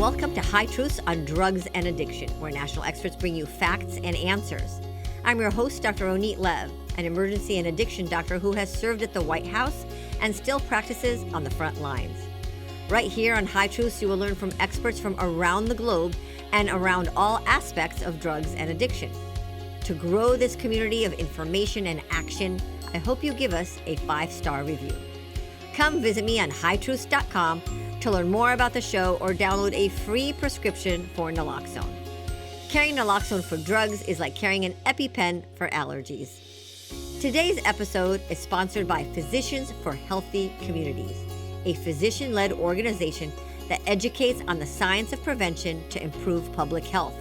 Welcome to High Truths on Drugs and Addiction, where national experts bring you facts and answers. I'm your host, Dr. Ronit Lev, an emergency and addiction doctor who has served at the White House and still practices on the front lines. Right here on High Truths, you will learn from experts from around the globe and around all aspects of drugs and addiction. To grow this community of information and action, I hope you give us a 5-star review. Come visit me on hightruths.com to learn more about the show or download a free prescription for naloxone. Carrying naloxone for drugs is like carrying an EpiPen for allergies. Today's episode is sponsored by Physicians for Healthy Communities, a physician-led organization that educates on the science of prevention to improve public health.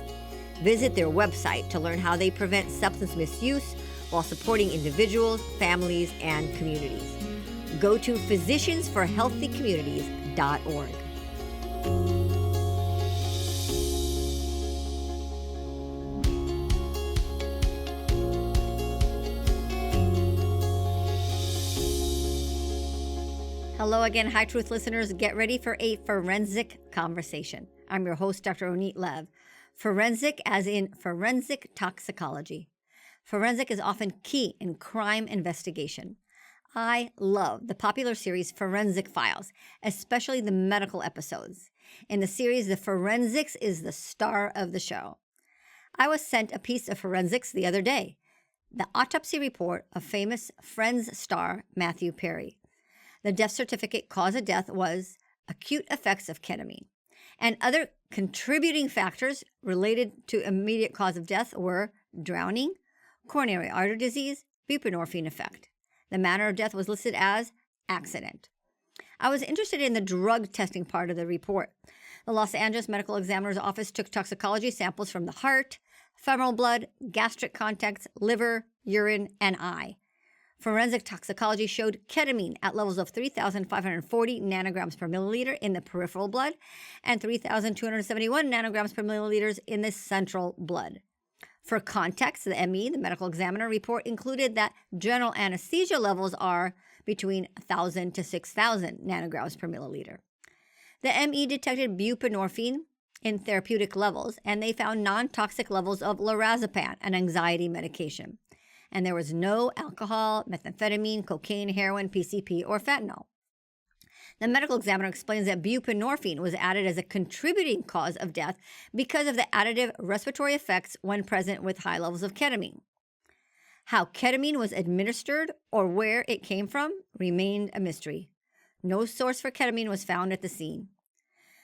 Visit their website to learn how they prevent substance misuse while supporting individuals, families, and communities. Go to physiciansforhealthycommunities.org. Hello again, High Truth listeners. Get ready for a forensic conversation. I'm your host, Dr. Ronit Lev. Forensic as in forensic toxicology. Forensic is often key in crime investigation. I love the popular series Forensic Files, especially the medical episodes. In the series, the forensics is the star of the show. I was sent a piece of forensics the other day, the autopsy report of famous Friends star Matthew Perry. The death certificate cause of death was acute effects of ketamine, and other contributing factors related to immediate cause of death were drowning, coronary artery disease, buprenorphine effect. The manner of death was listed as accident. I was interested in the drug testing part of the report. The Los Angeles Medical Examiner's Office took toxicology samples from the heart, femoral blood, gastric contents, liver, urine, and eye. Forensic toxicology showed ketamine at levels of 3,540 nanograms per milliliter in the peripheral blood and 3,271 nanograms per milliliters in the central blood. For context, the ME, the medical examiner report, included that general anesthesia levels are between 1,000 to 6,000 nanograms per milliliter. The ME detected buprenorphine in therapeutic levels, and they found non-toxic levels of lorazepam, an anxiety medication. And there was no alcohol, methamphetamine, cocaine, heroin, PCP, or fentanyl. The medical examiner explains that buprenorphine was added as a contributing cause of death because of the additive respiratory effects when present with high levels of ketamine. How ketamine was administered or where it came from remained a mystery. No source for ketamine was found at the scene.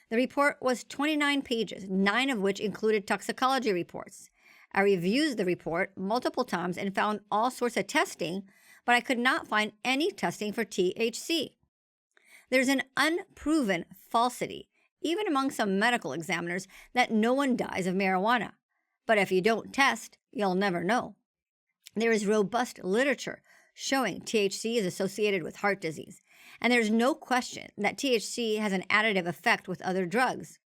The report was 29 pages, 9 of which included toxicology reports. I reviewed the report multiple times and found all sorts of testing, but I could not find any testing for THC. There's an unproven falsity, even among some medical examiners, that no one dies of marijuana. But if you don't test, you'll never know. There is robust literature showing THC is associated with heart disease, and there's no question that THC has an additive effect with other drugs.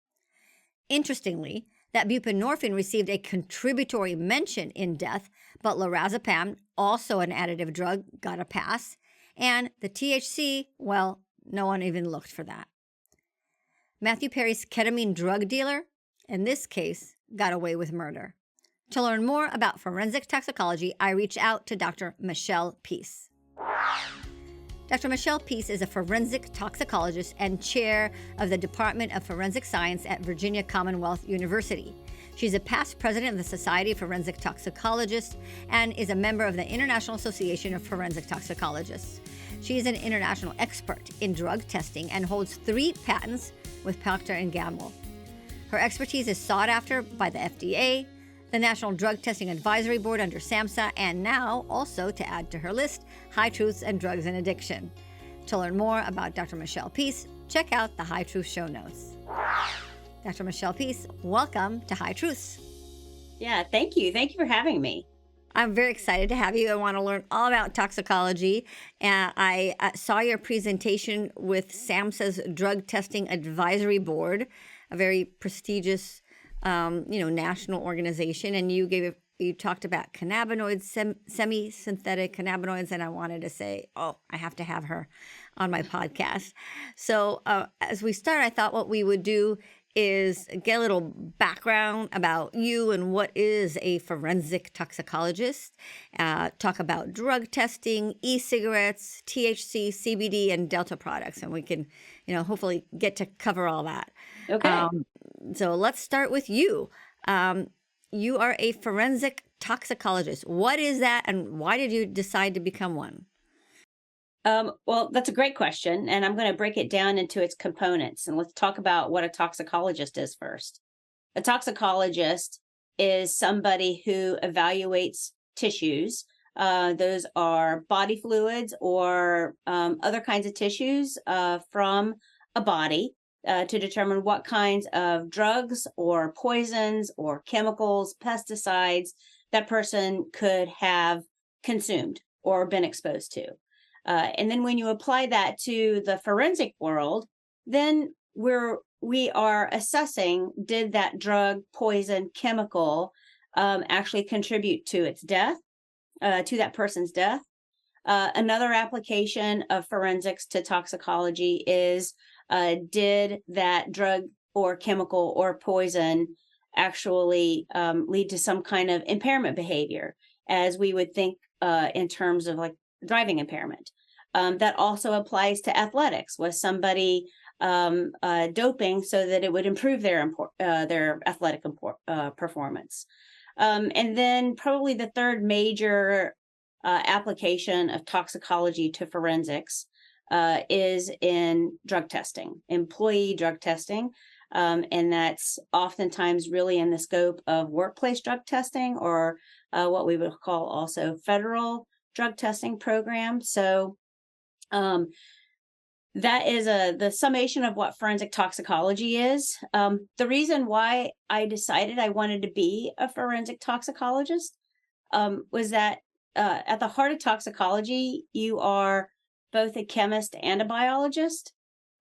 Interestingly, that buprenorphine received a contributory mention in death, but lorazepam, also an additive drug, got a pass, and the THC, well, no one even looked for that. Matthew Perry's ketamine drug dealer, in this case, got away with murder. To learn more about forensic toxicology, I reached out to Dr. Michelle Peace. Dr. Michelle Peace is a forensic toxicologist and chair of the Department of Forensic Science at Virginia Commonwealth University. She's a past president of the Society of Forensic Toxicologists and is a member of the International Association of Forensic Toxicologists. She is an international expert in drug testing and holds 3 patents with Procter Gamble. Her expertise is sought after by the FDA, the National Drug Testing Advisory Board under SAMHSA, and now, also to add to her list, High Truths and Drugs and Addiction. To learn more about Dr. Michelle Peace, check out the High Truth show notes. Dr. Michelle Peace, welcome to High Truths. Yeah, thank you. Thank you for having me. I'm very excited to have you. I want to learn all about toxicology. And I saw your presentation with SAMHSA's Drug Testing Advisory Board, a very prestigious, national organization. And you talked about cannabinoids, semi-synthetic cannabinoids, and I wanted to say, I have to have her on my podcast. So as we start, I thought what we would do is get a little background about you and what is a forensic toxicologist. Talk about drug testing, e-cigarettes, THC, CBD, and Delta products, and we can, hopefully get to cover all that. Okay. So let's start with you. You are a forensic toxicologist. What is that, and why did you decide to become one? Well, that's a great question, and I'm going to break it down into its components. And let's talk about what a toxicologist is first. A toxicologist is somebody who evaluates tissues. Those are body fluids or other kinds of tissues from a body to determine what kinds of drugs or poisons or chemicals, pesticides that person could have consumed or been exposed to. And then when you apply that to the forensic world, then we are assessing, did that drug, poison, chemical actually contribute to its death, to that person's death? Another application of forensics to toxicology is, did that drug or chemical or poison actually lead to some kind of impairment behavior, as we would think in terms of like driving impairment? That also applies to athletics. Was somebody doping so that it would improve their athletic performance? And then probably the third major application of toxicology to forensics is in drug testing, employee drug testing. And that's oftentimes really in the scope of workplace drug testing, or what we would call also federal drug testing program. So that is the summation of what forensic toxicology is. The reason why I decided I wanted to be a forensic toxicologist was that at the heart of toxicology, you are both a chemist and a biologist.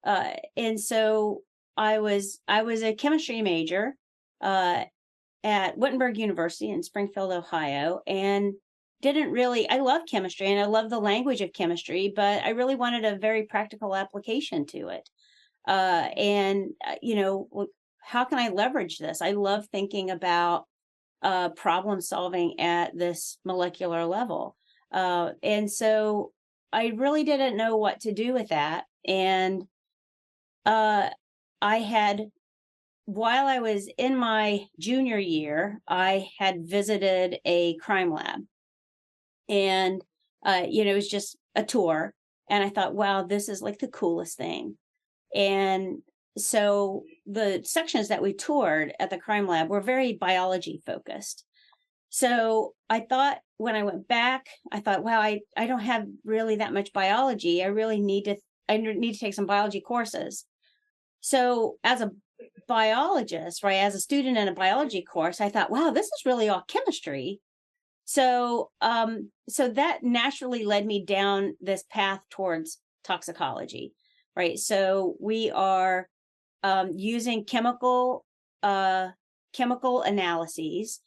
And so I was a chemistry major at Wittenberg University in Springfield, Ohio, and I love chemistry and I love the language of chemistry, but I really wanted a very practical application to it. How can I leverage this? I love thinking about problem solving at this molecular level. And so I really didn't know what to do with that. And while I was in my junior year, I had visited a crime lab. And, it was just a tour. And I thought, wow, this is like the coolest thing. And so the sections that we toured at the crime lab were very biology focused. So I thought when I went back, I thought, wow, I don't have really that much biology. I need to take some biology courses. So as a biologist, right, as a student in a biology course, I thought, wow, this is really all chemistry. So that naturally led me down this path towards toxicology, right? So we are using chemical analyses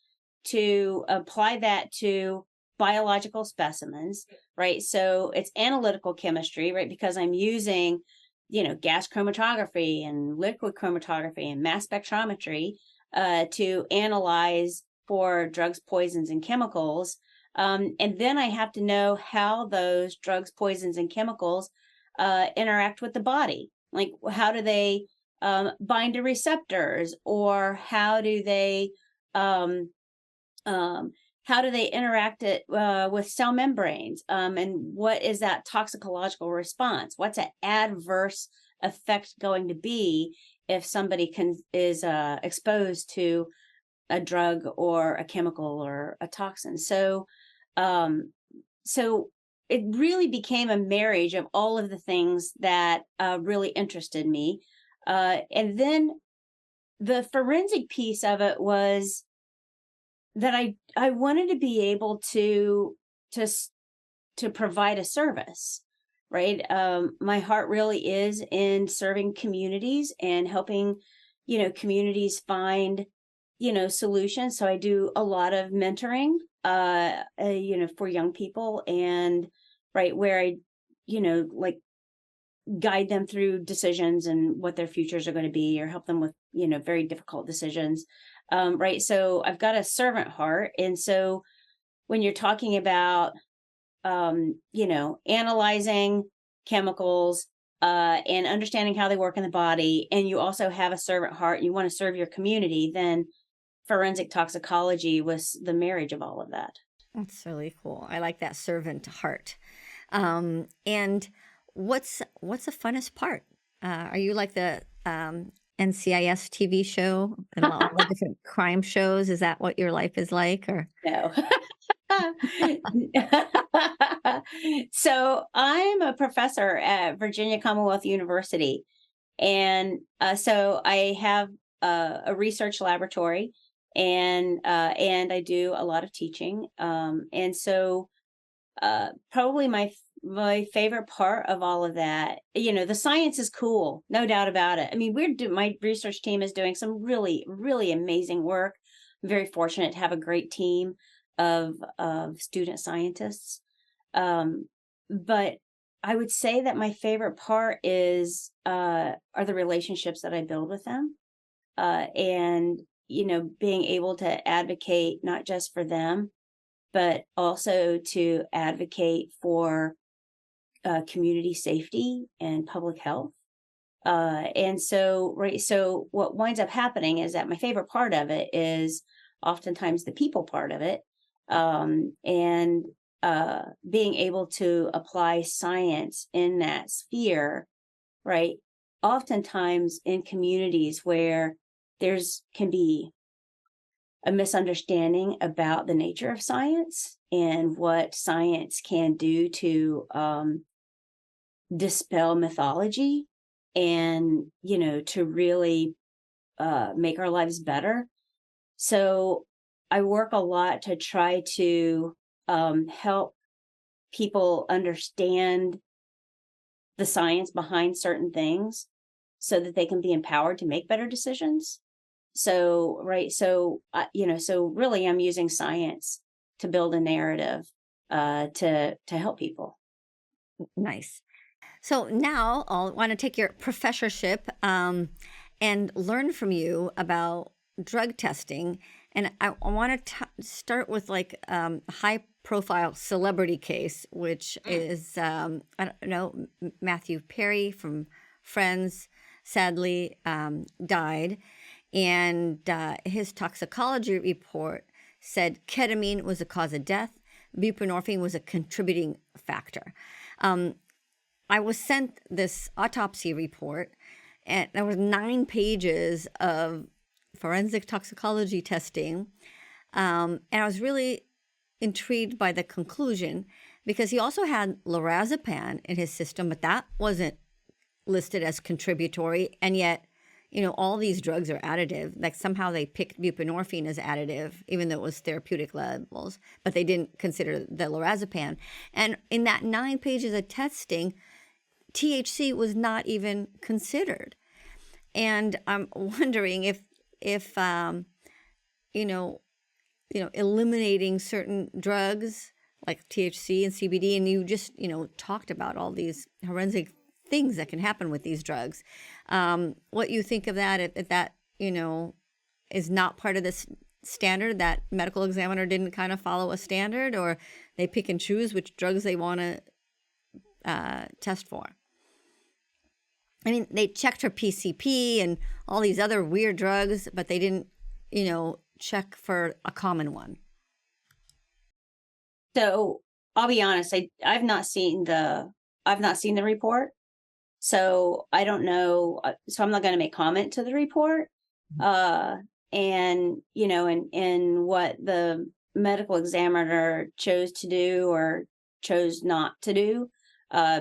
to apply that to biological specimens, right? So it's analytical chemistry, right? Because I'm using, gas chromatography and liquid chromatography and mass spectrometry to analyze for drugs, poisons, and chemicals. And then I have to know how those drugs, poisons, and chemicals interact with the body. Like, how do they bind to receptors, or how do they interact with cell membranes? And what is that toxicological response? What's an adverse effect going to be if somebody is exposed to a drug or a chemical or a toxin? So it really became a marriage of all of the things that really interested me. And then the forensic piece of it was that I wanted to be able to provide a service, right? My heart really is in serving communities and helping, communities find, solutions. So I do a lot of mentoring, for young people, and right where I, like guide them through decisions and what their futures are going to be, or help them with, very difficult decisions. Right. So I've got a servant heart. And so when you're talking about, analyzing chemicals, and understanding how they work in the body, and you also have a servant heart and you want to serve your community, then forensic toxicology was the marriage of all of that. That's really cool. I like that servant heart. And what's the funnest part? Are you like the NCIS TV show and all the different crime shows? Is that what your life is like? Or No. So I'm a professor at Virginia Commonwealth University. And so I have a research laboratory, and I do a lot of teaching. And so probably my favorite part of all of that, the science is cool, no doubt about it. I mean, my research team is doing some really, really amazing work. I'm very fortunate to have a great team of student scientists. But I would say that my favorite part are the relationships that I build with them, and being able to advocate not just for them, but also to advocate for community safety and public health. And so, right, so what winds up happening is that my favorite part of it is oftentimes the people part of it, and being able to apply science in that sphere, right? Oftentimes in communities where can be a misunderstanding about the nature of science and what science can do to dispel mythology, and to really make our lives better. So I work a lot to try to help people understand the science behind certain things so that they can be empowered to make better decisions. So, right. So, so really I'm using science to build a narrative, to help people. nice. So now I'll want to take your professorship and learn from you about drug testing. And I want to start with like a high profile celebrity case, which is, I don't know, Matthew Perry from Friends sadly died. And his toxicology report said ketamine was the cause of death. Buprenorphine was a contributing factor. I was sent this autopsy report, and there was 9 pages of forensic toxicology testing. And I was really intrigued by the conclusion, because he also had lorazepam in his system, but that wasn't listed as contributory. And yet, all these drugs are additive. Like somehow they picked buprenorphine as additive, even though it was therapeutic levels, but they didn't consider the lorazepam. And in that 9 pages of testing, THC was not even considered. And I'm wondering if eliminating certain drugs like THC and CBD, and you just, talked about all these forensic things that can happen with these drugs. What you think of that, if that, is not part of this standard, that medical examiner didn't kind of follow a standard, or they pick and choose which drugs they want to test for. I mean, they checked her PCP and all these other weird drugs, but they didn't, check for a common one. So I'll be honest, I've not seen the report. So I don't know. So I'm not going to make comment to the report. And, and what the medical examiner chose to do or chose not to do,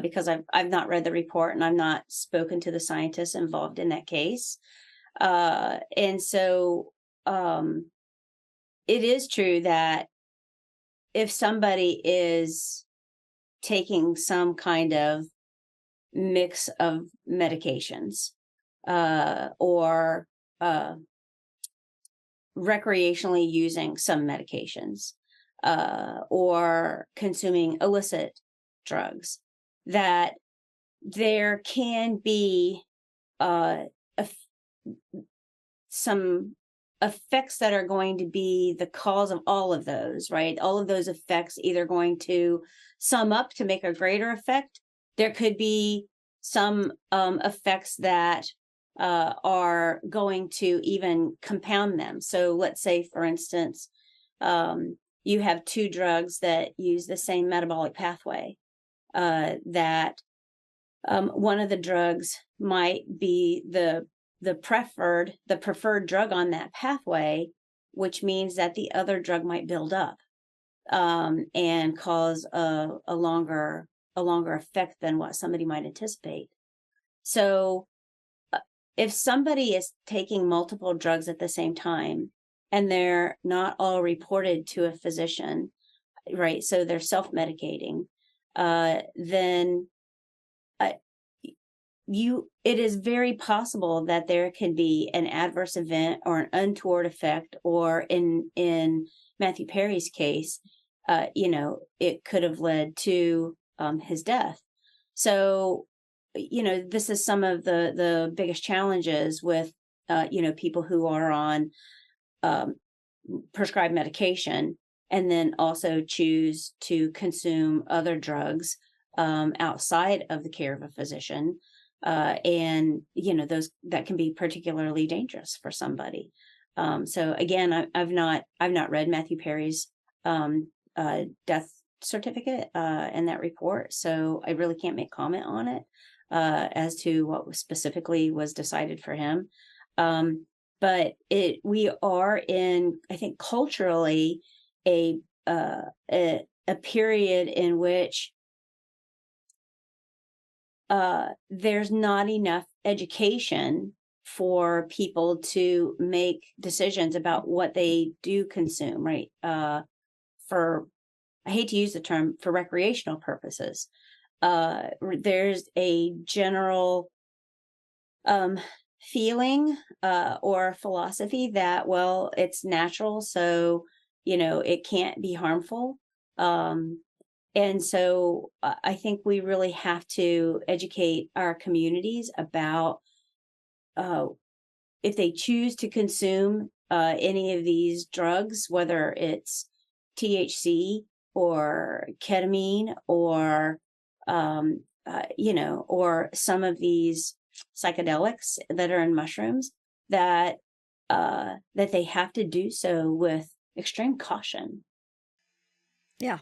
because I've not read the report and I've not spoken to the scientists involved in that case. And so it is true that if somebody is taking some kind of mix of medications, or recreationally using some medications, or consuming illicit drugs, that there can be uh, some effects that are going to be the cause of all of those, right? All of those effects either going to sum up to make a greater effect. There could be some effects that are going to even compound them. So let's say, for instance, you have two drugs that use the same metabolic pathway. That one of the drugs might be the preferred drug on that pathway, which means that the other drug might build up and cause a longer effect than what somebody might anticipate. So if somebody is taking multiple drugs at the same time and they're not all reported to a physician, right? So they're self-medicating, then it is very possible that there can be an adverse event or an untoward effect, or in Matthew Perry's case, it could have led to his death. So, this is some of the biggest challenges with people who are on prescribed medication and then also choose to consume other drugs outside of the care of a physician. And those that can be particularly dangerous for somebody. So again, I've not read Matthew Perry's death certificate and that report, so I really can't make comment on it as to what specifically was decided for him. But we are in, I think, culturally a period in which there's not enough education for people to make decisions about what they do consume, right? For, I hate to use the term, for recreational purposes. There's a general feeling or philosophy that, well, it's natural, so, it can't be harmful. And so I think we really have to educate our communities about if they choose to consume any of these drugs, whether it's THC or ketamine or, or some of these psychedelics that are in mushrooms, that they have to do so with extreme caution. Yeah.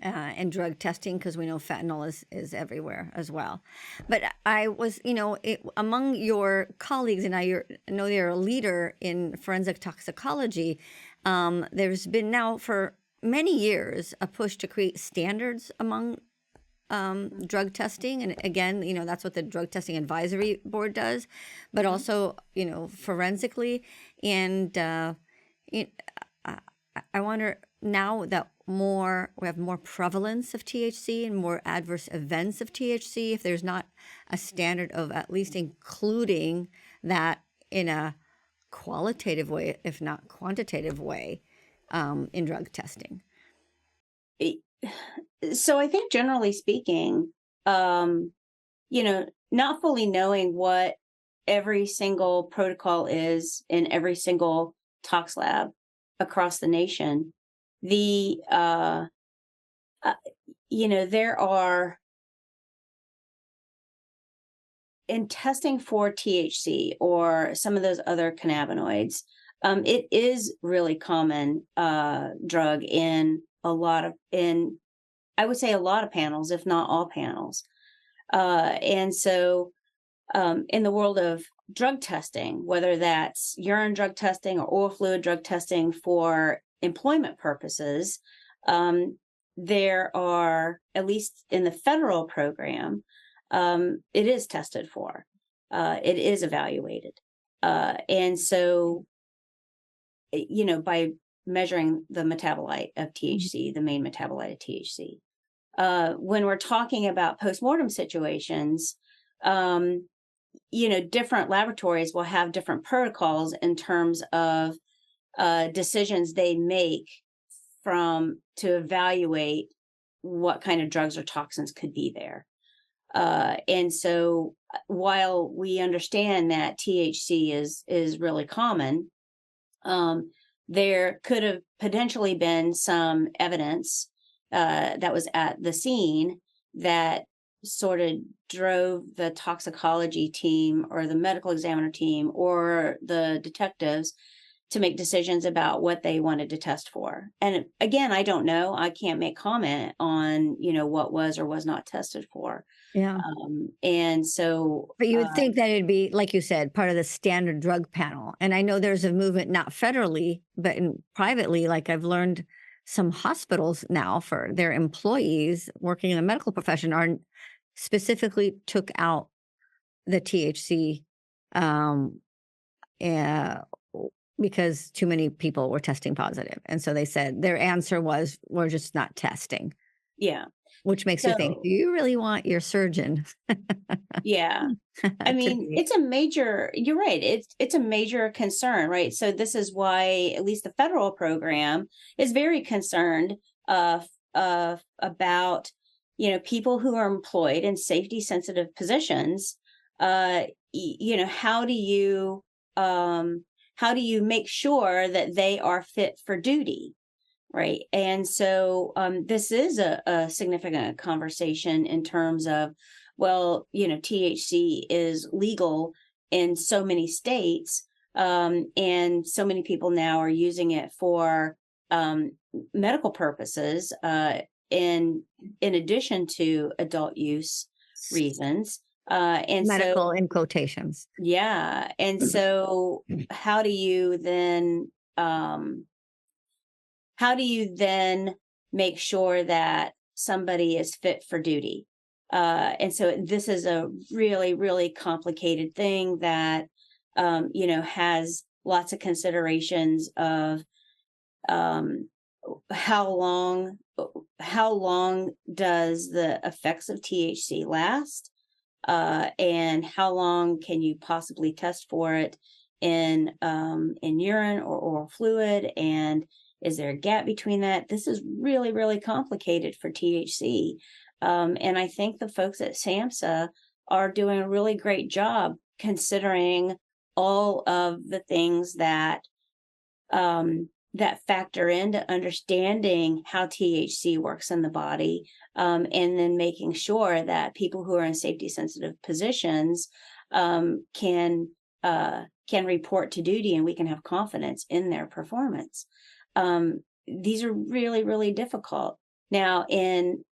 And drug testing, because we know fentanyl is everywhere as well. But I was, among your colleagues, and I know you're a leader in forensic toxicology. There's been now for many years a push to create standards among drug testing, and again, that's what the Drug Testing Advisory Board does, but also, forensically. And I wonder, now that we have more prevalence of THC and more adverse events of THC, if there's not a standard of at least including that in a qualitative way, if not quantitative way, in drug testing. So I think, generally speaking, not fully knowing what every single protocol is in every single tox lab across the nation, there are, in testing for THC or some of those other cannabinoids, it is really common drug in I would say a lot of panels, if not all panels. And so in the world of drug testing, whether that's urine drug testing or oral fluid drug testing for employment purposes, there are, at least in the federal program, it is tested for, it is evaluated. And so, by measuring the metabolite of THC, the main metabolite of THC. When we're talking about postmortem situations, different laboratories will have different protocols in terms of decisions they make to evaluate what kind of drugs or toxins could be there. And so while we understand that THC is really common, um, there could have potentially been some evidence that was at the scene that sort of drove the toxicology team or the medical examiner team or the detectives to make decisions about what they wanted to test for. And again, I don't know. I can't make comment on, what was or was not tested for. Yeah. And so, But you would think that it'd be, like you said, part of the standard drug panel. And I know there's a movement, not federally, but privately, like I've learned some hospitals now for their employees working in the medical profession are specifically took out the THC um, uh, because too many people were testing positive. And so they said their answer was, we're just not testing, yeah. which makes you think, do So, you really want your surgeon yeah. I to mean, be? it's a major, you're right. It's a major concern, right? So this is why at least the federal program is very concerned about, people who are employed in safety sensitive positions. How do you make sure that they are fit for duty? Right. And so this is a significant conversation in terms of, well, THC is legal in so many states, and so many people now are using it for medical purposes, in addition to adult use reasons. And Medical so, in quotations. yeah. And so, how do you then? How do you then make sure that somebody is fit for duty? And so this is a really, really complicated thing that, has lots of considerations of um, how long, how long does the effects of THC last, and how long can you possibly test for it in urine or oral fluid, and is there a gap between that? This is really, really complicated for THC. And I think the folks at SAMHSA are doing a really great job considering all of the things that factor into understanding how THC works in the body, and then making sure that people who are in safety sensitive positions can report to duty, and we can have confidence in their performance. These are really, really difficult. Now, in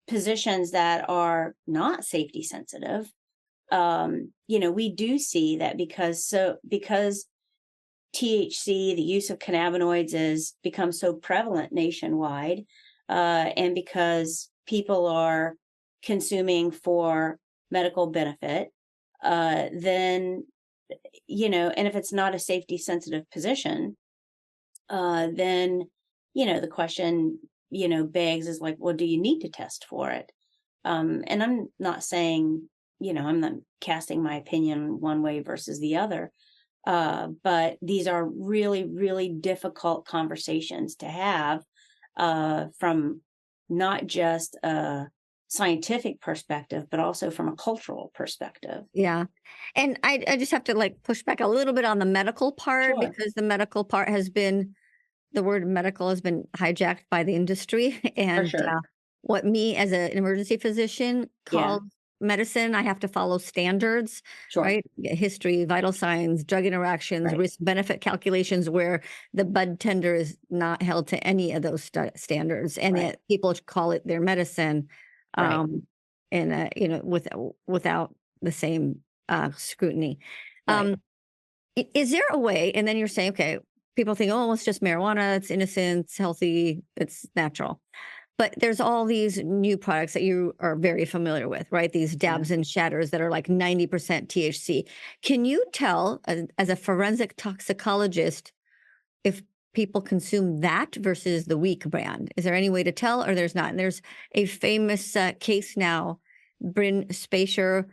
positions that are not safety sensitive, we do see that because THC, the use of cannabinoids, has become so prevalent nationwide, and because people are consuming for medical benefit, then, and if it's not a safety sensitive position, then, the question, begs is like, well, do you need to test for it? And I'm not saying, I'm not casting my opinion one way versus the other. But these are really, really difficult conversations to have, from not just a scientific perspective, but also from a cultural perspective. Yeah. And I just have to like push back a little bit on the medical part Sure. because the medical part has been, the word medical has been hijacked by the industry. For And sure. what me as an emergency physician Yeah. calls medicine, I have to follow standards, Sure. right? History, vital signs, drug interactions, Right. risk benefit calculations, where the bud tender is not held to any of those standards. And Right. yet people call it their medicine. Right. Um, and, without the same scrutiny. Right. Um, is there a way, and then you're saying, okay, people think, oh, it's just marijuana, it's innocent, it's healthy, it's natural. But there's all these new products that you are very familiar with, right? These Yeah. dabs and shatters that are like 90% THC. Can you tell, as a forensic toxicologist, if people consume that versus the weak brand? Is there any way to tell, or there's not? And there's a famous case now. Bryn Spacer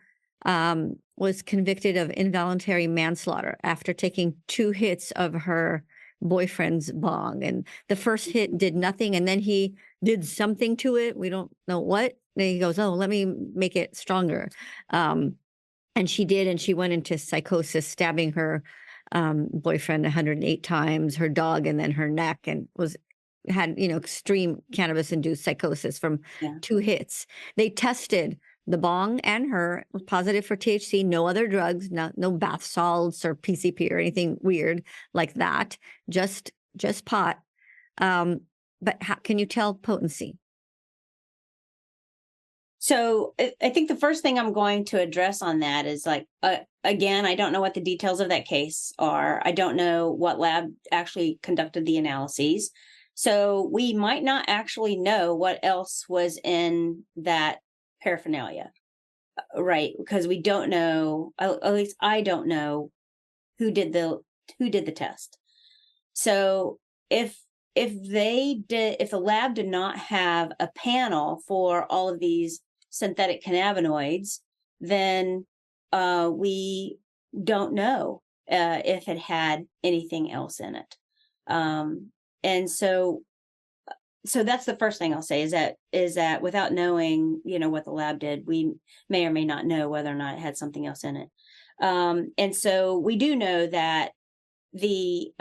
was convicted of involuntary manslaughter after taking 2 hits of her boyfriend's bong. And the first hit did nothing, and then he did something to it. We don't know what. And he goes, "Oh, let me make it stronger." Um, and she did, and she went into psychosis, stabbing her boyfriend 108 times, her dog, and then her neck, and was had extreme cannabis induced psychosis from Yeah. 2 hits. They tested the bong and her was positive for THC, no other drugs, no bath salts or PCP or anything weird like that, just pot. Um, but how can you tell potency? So I think the first thing I'm going to address on that is like, again, I don't know what the details of that case are. I don't know what lab actually conducted the analyses. So we might not actually know what else was in that paraphernalia, right? Because we don't know, at least I don't know who did the test. So if if the lab did not have a panel for all of these synthetic cannabinoids, then we don't know if it had anything else in it. And so that's the first thing I'll say is that without knowing, what the lab did, we may or may not know whether or not it had something else in it. And so we do know that the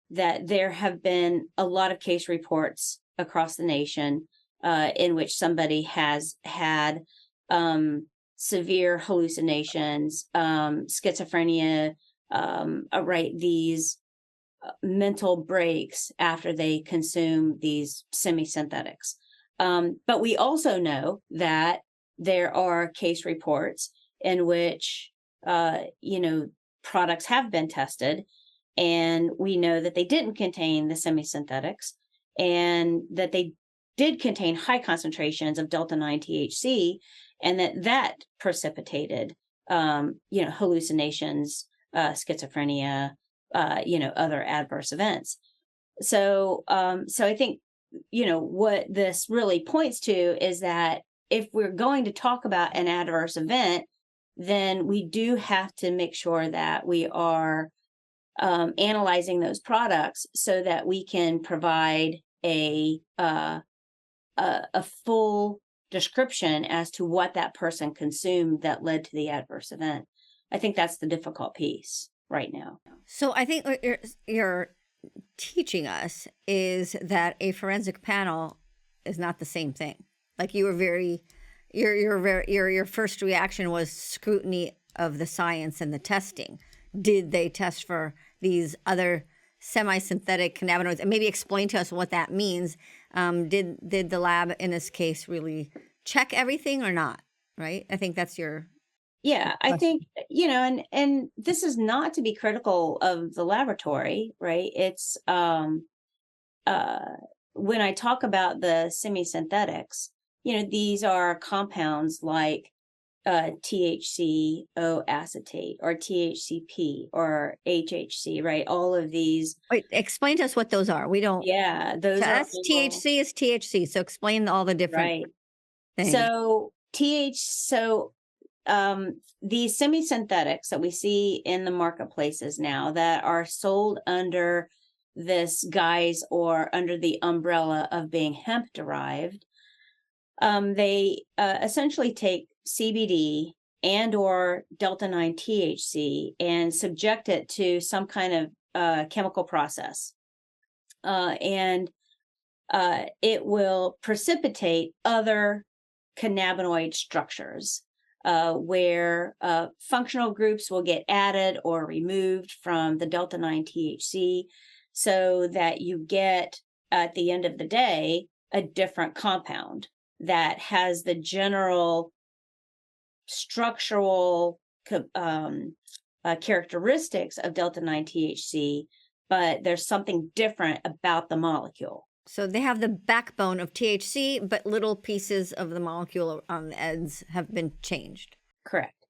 that there have been a lot of case reports across the nation in which somebody has had severe hallucinations, schizophrenia, right, these mental breaks after they consume these semi-synthetics. But we also know that there are case reports in which, products have been tested, and we know that they didn't contain the semi-synthetics and that they did contain high concentrations of delta 9 THC, and that precipitated, hallucinations, schizophrenia, other adverse events. So I think, what this really points to is that if we're going to talk about an adverse event, then we do have to make sure that we are analyzing those products so that we can provide a full description as to what that person consumed that led to the adverse event. I think that's the difficult piece right now. So I think what you're teaching us is that a forensic panel is not the same thing. Like you were very, your first reaction was scrutiny of the science and the testing. Did they test for these other semi-synthetic cannabinoids? And maybe explain to us what that means. Did the lab in this case really check everything or not? Right? I think that's your Yeah, I question. think, and this is not to be critical of the laboratory, right? It's uh when I talk about the semi-synthetics, these are compounds like THCO acetate or THCP or HHC, right? All of these, Wait, explain to us what those are. We don't. yeah, So those are that's all THC is THC. So explain all the different right. things. So these semi-synthetics that we see in the marketplaces now that are sold under this guise or under the umbrella of being hemp derived, they essentially take CBD and or delta 9 THC and subject it to some kind of chemical process. And it will precipitate other cannabinoid structures where functional groups will get added or removed from the delta 9 THC so that you get, at the end of the day, a different compound that has the general structural characteristics of delta 9 THC, but there's something different about the molecule. So they have the backbone of THC, but little pieces of the molecule on the ends have been changed. Correct.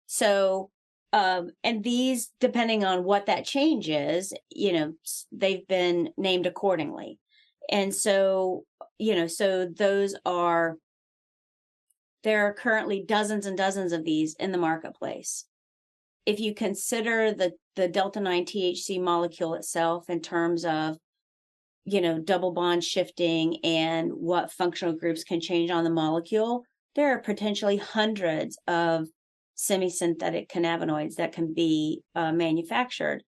So, and these, depending on what that change is, they've been named accordingly. And so, so there are currently dozens and dozens of these in the marketplace. If you consider the delta 9 THC molecule itself in terms of double bond shifting and what functional groups can change on the molecule, there are potentially hundreds of semi-synthetic cannabinoids that can be manufactured.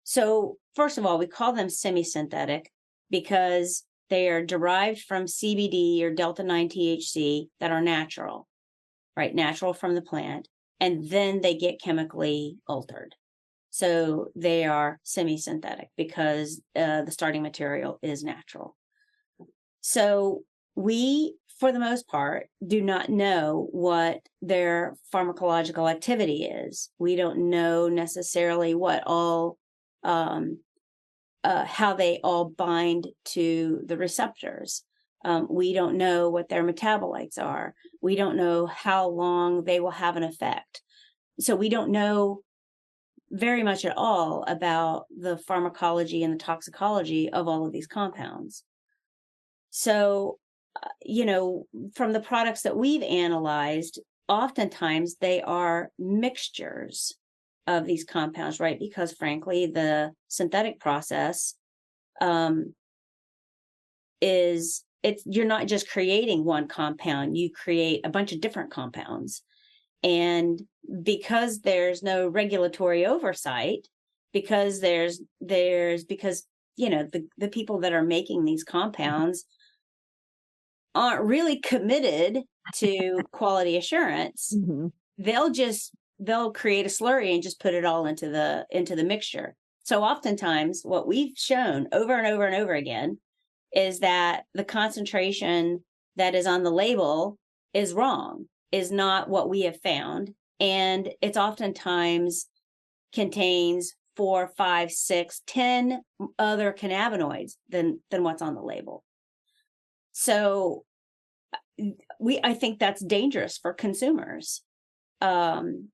So first of all, we call them semi-synthetic because they are derived from CBD or delta-9 THC that are natural, right? Natural from the plant. And then they get chemically altered. So they are semi-synthetic because the starting material is natural. So we, for the most part, do not know what their pharmacological activity is. We don't know necessarily what all, how they all bind to the receptors. We don't know what their metabolites are. We don't know how long they will have an effect. So we don't know very much at all about the pharmacology and the toxicology of all of these compounds. So, from the products that we've analyzed, oftentimes they are mixtures of these compounds, right? Because frankly, the synthetic process you're not just creating one compound, you create a bunch of different compounds. And because there's no regulatory oversight, because the people that are making these compounds aren't really committed to quality assurance, Mm-hmm. they'll create a slurry and just put it all into the mixture. So oftentimes what we've shown over and over and over again is that the concentration that is on the label is wrong, is not what we have found. And it's oftentimes contains 4, 5, 6, 10 other cannabinoids than what's on the label. So I think that's dangerous for consumers. In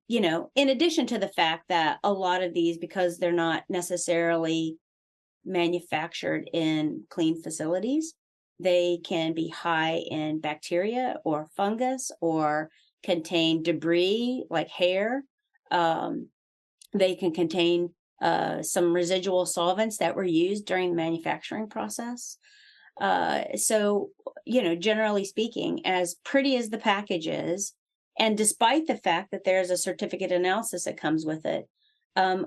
addition to the fact that a lot of these, because they're not necessarily manufactured in clean facilities, they can be high in bacteria or fungus or contain debris like hair. They can contain some residual solvents that were used during the manufacturing process. So, generally speaking, as pretty as the package is, and despite the fact that there's a certificate analysis that comes with it,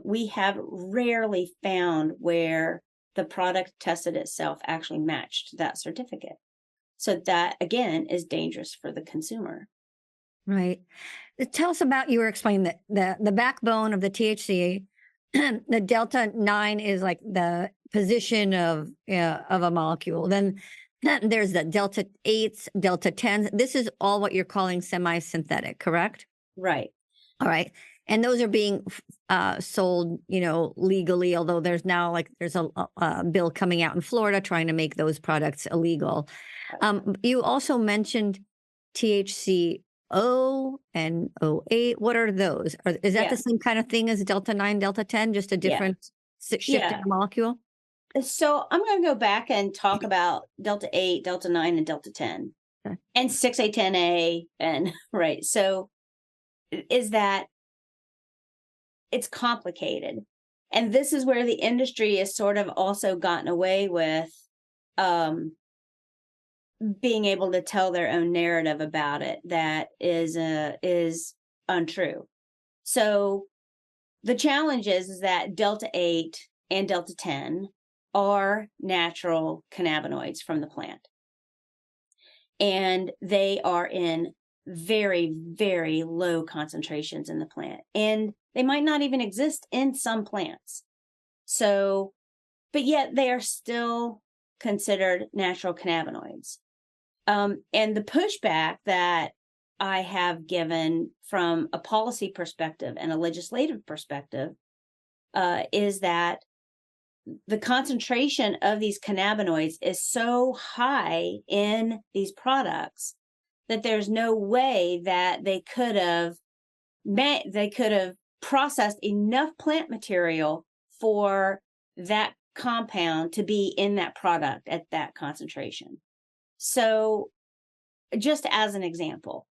we have rarely found where the product tested itself actually matched that certificate. So that, again, is dangerous for the consumer. Right. Tell us about, you were explaining that the backbone of the THC, the delta 9 is like the position of a molecule. Then there's the delta 8s, delta 10s. This is all what you're calling semi-synthetic, correct? Right. All right. And those are being sold, legally, although there's now there's a bill coming out in Florida trying to make those products illegal. You also mentioned THCO and O8. What are those? Is that the same kind of thing as delta 9, delta 10, just a different shift in the molecule? So I'm going to go back and talk about delta 8, delta 9, and delta 10, Okay. and 6A10A, and right. So is that it's complicated. And this is where the industry has sort of also gotten away with being able to tell their own narrative about it that is untrue. So the challenge is that delta 8 and delta 10 are natural cannabinoids from the plant. And they are in very, very low concentrations in the plant. And they might not even exist in some plants. So, but yet they are still considered natural cannabinoids. And the pushback that I have given from a policy perspective and a legislative perspective is that the concentration of these cannabinoids is so high in these products that there's no way that they could have processed enough plant material for that compound to be in that product at that concentration. So just as an example,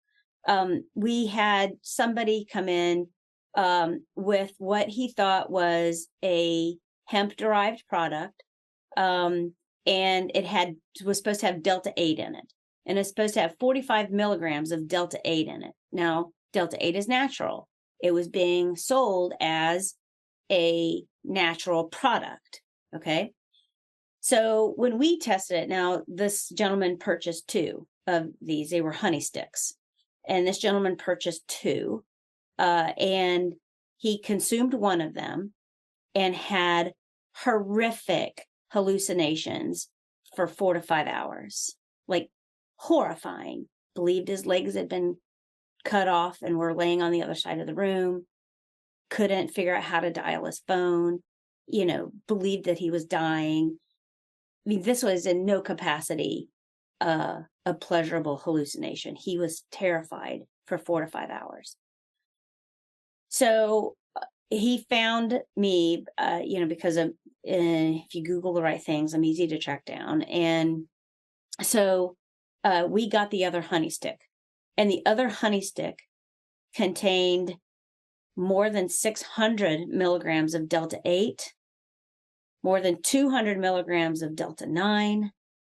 we had somebody come in with what he thought was a hemp-derived product, and was supposed to have Delta 8 in it. And it's supposed to have 45 milligrams of Delta 8 in it. Now, Delta 8 is natural. It was being sold as a natural product. Okay. So when we tested it, now this gentleman purchased 2 of these. They were honey sticks. And this gentleman purchased 2. And he consumed one of them and had horrific hallucinations for 4 to 5 hours. Like, horrifying. Believed his legs had been cut off and were laying on the other side of the room. Couldn't figure out how to dial his phone. Believed that he was dying. I mean, this was in no capacity a pleasurable hallucination. He was terrified for 4 to 5 hours. So he found me, because if you Google the right things, I'm easy to track down. And so we got the other honey stick, and the other honey stick contained more than 600 milligrams of Delta 8, more than 200 milligrams of Delta 9,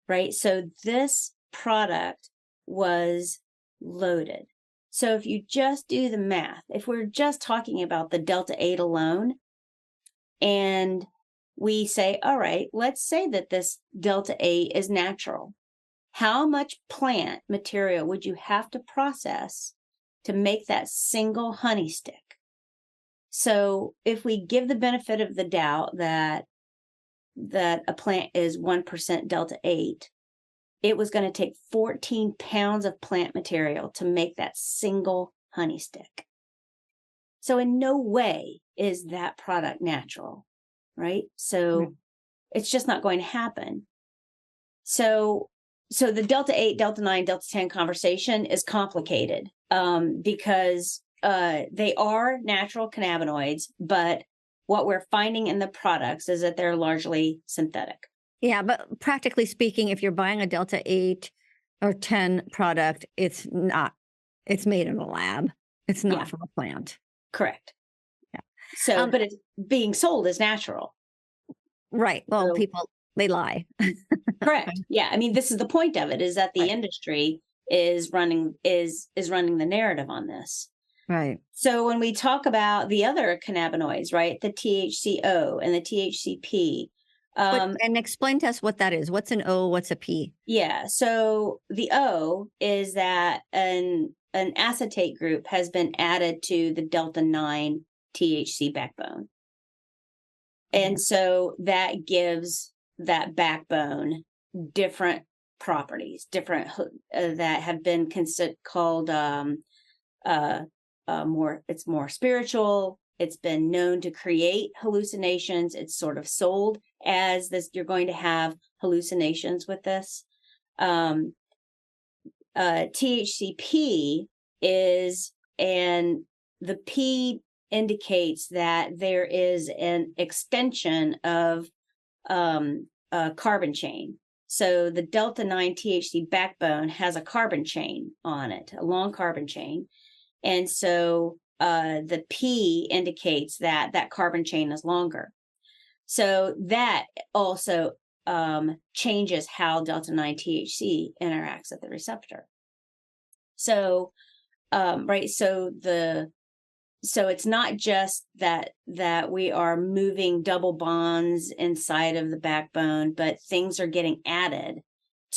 right? So this product was loaded. So if you just do the math, if we're just talking about the Delta 8 alone, and we say, all right, let's say that this Delta 8 is natural. How much plant material would you have to process to make that single honey stick? So if we give the benefit of the doubt that a plant is 1% Delta 8, it was going to take 14 pounds of plant material to make that single honey stick. So in no way is that product natural, right? So it's just not going to happen. So the Delta 8, Delta 9, Delta 10 conversation is complicated because they are natural cannabinoids, but what we're finding in the products is that they're largely synthetic. Yeah, but practically speaking, if you're buying a Delta 8 or 10 product, it's not. It's made in a lab. It's not from a plant. Correct. Yeah. So, but it's being sold as natural. Right. Well, people, they lie. Correct. Yeah. I mean, this is the point of it, is that the industry is running the narrative on this. Right. So when we talk about the other cannabinoids, right, the THCO and the THCP. And explain to us what that is. What's an O? What's a P? Yeah. So the O is that an acetate group has been added to the Delta 9 THC backbone. And so that gives that backbone different properties, different that have been called it's more spiritual. It's been known to create hallucinations. It's sort of sold as this, you're going to have hallucinations with this. THCP is, and the P indicates that there is an extension of a carbon chain. So the Delta 9 THC backbone has a carbon chain on it, a long carbon chain. And so the P indicates that that carbon chain is longer. So that also changes how Delta 9 THC interacts at the receptor. So, right. So it's not just that we are moving double bonds inside of the backbone, but things are getting added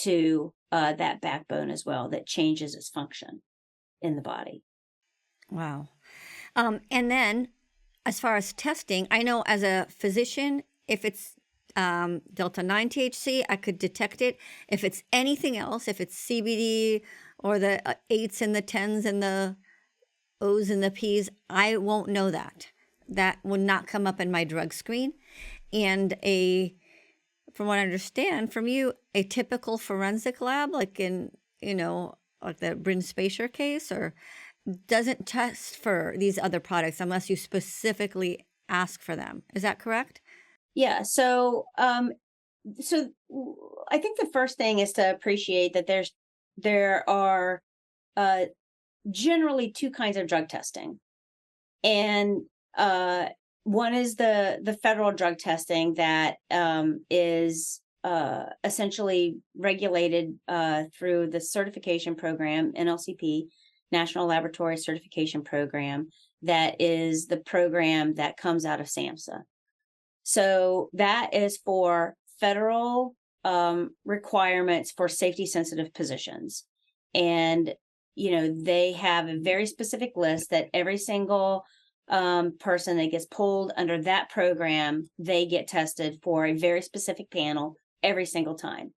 to that backbone as well that changes its function in the body. Wow. And then as far as testing, I know as a physician, if it's Delta 9 THC, I could detect it. If it's anything else, if it's CBD or the 8s and the 10s and the O's and the P's, I won't know that. That would not come up in my drug screen. And from what I understand from you, a typical forensic lab, like in, like the Bryn Spacer case, or doesn't test for these other products unless you specifically ask for them. Is that correct? Yeah. So I think the first thing is to appreciate that there are generally 2 kinds of drug testing. And one is the federal drug testing that is essentially regulated through the certification program, NLCP, National Laboratory Certification Program, that is the program that comes out of SAMHSA. So that is for federal requirements for safety sensitive positions. And, they have a very specific list that every single person that gets pulled under that program, they get tested for a very specific panel every single time.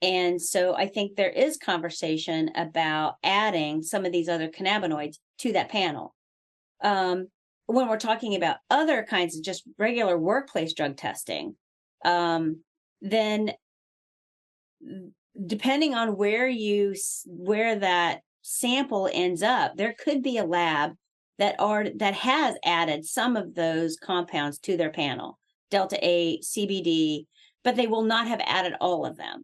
And so I think there is conversation about adding some of these other cannabinoids to that panel. When we're talking about other kinds of just regular workplace drug testing, then depending on where that sample ends up, there could be a lab that has added some of those compounds to their panel, Delta 8, CBD, but they will not have added all of them.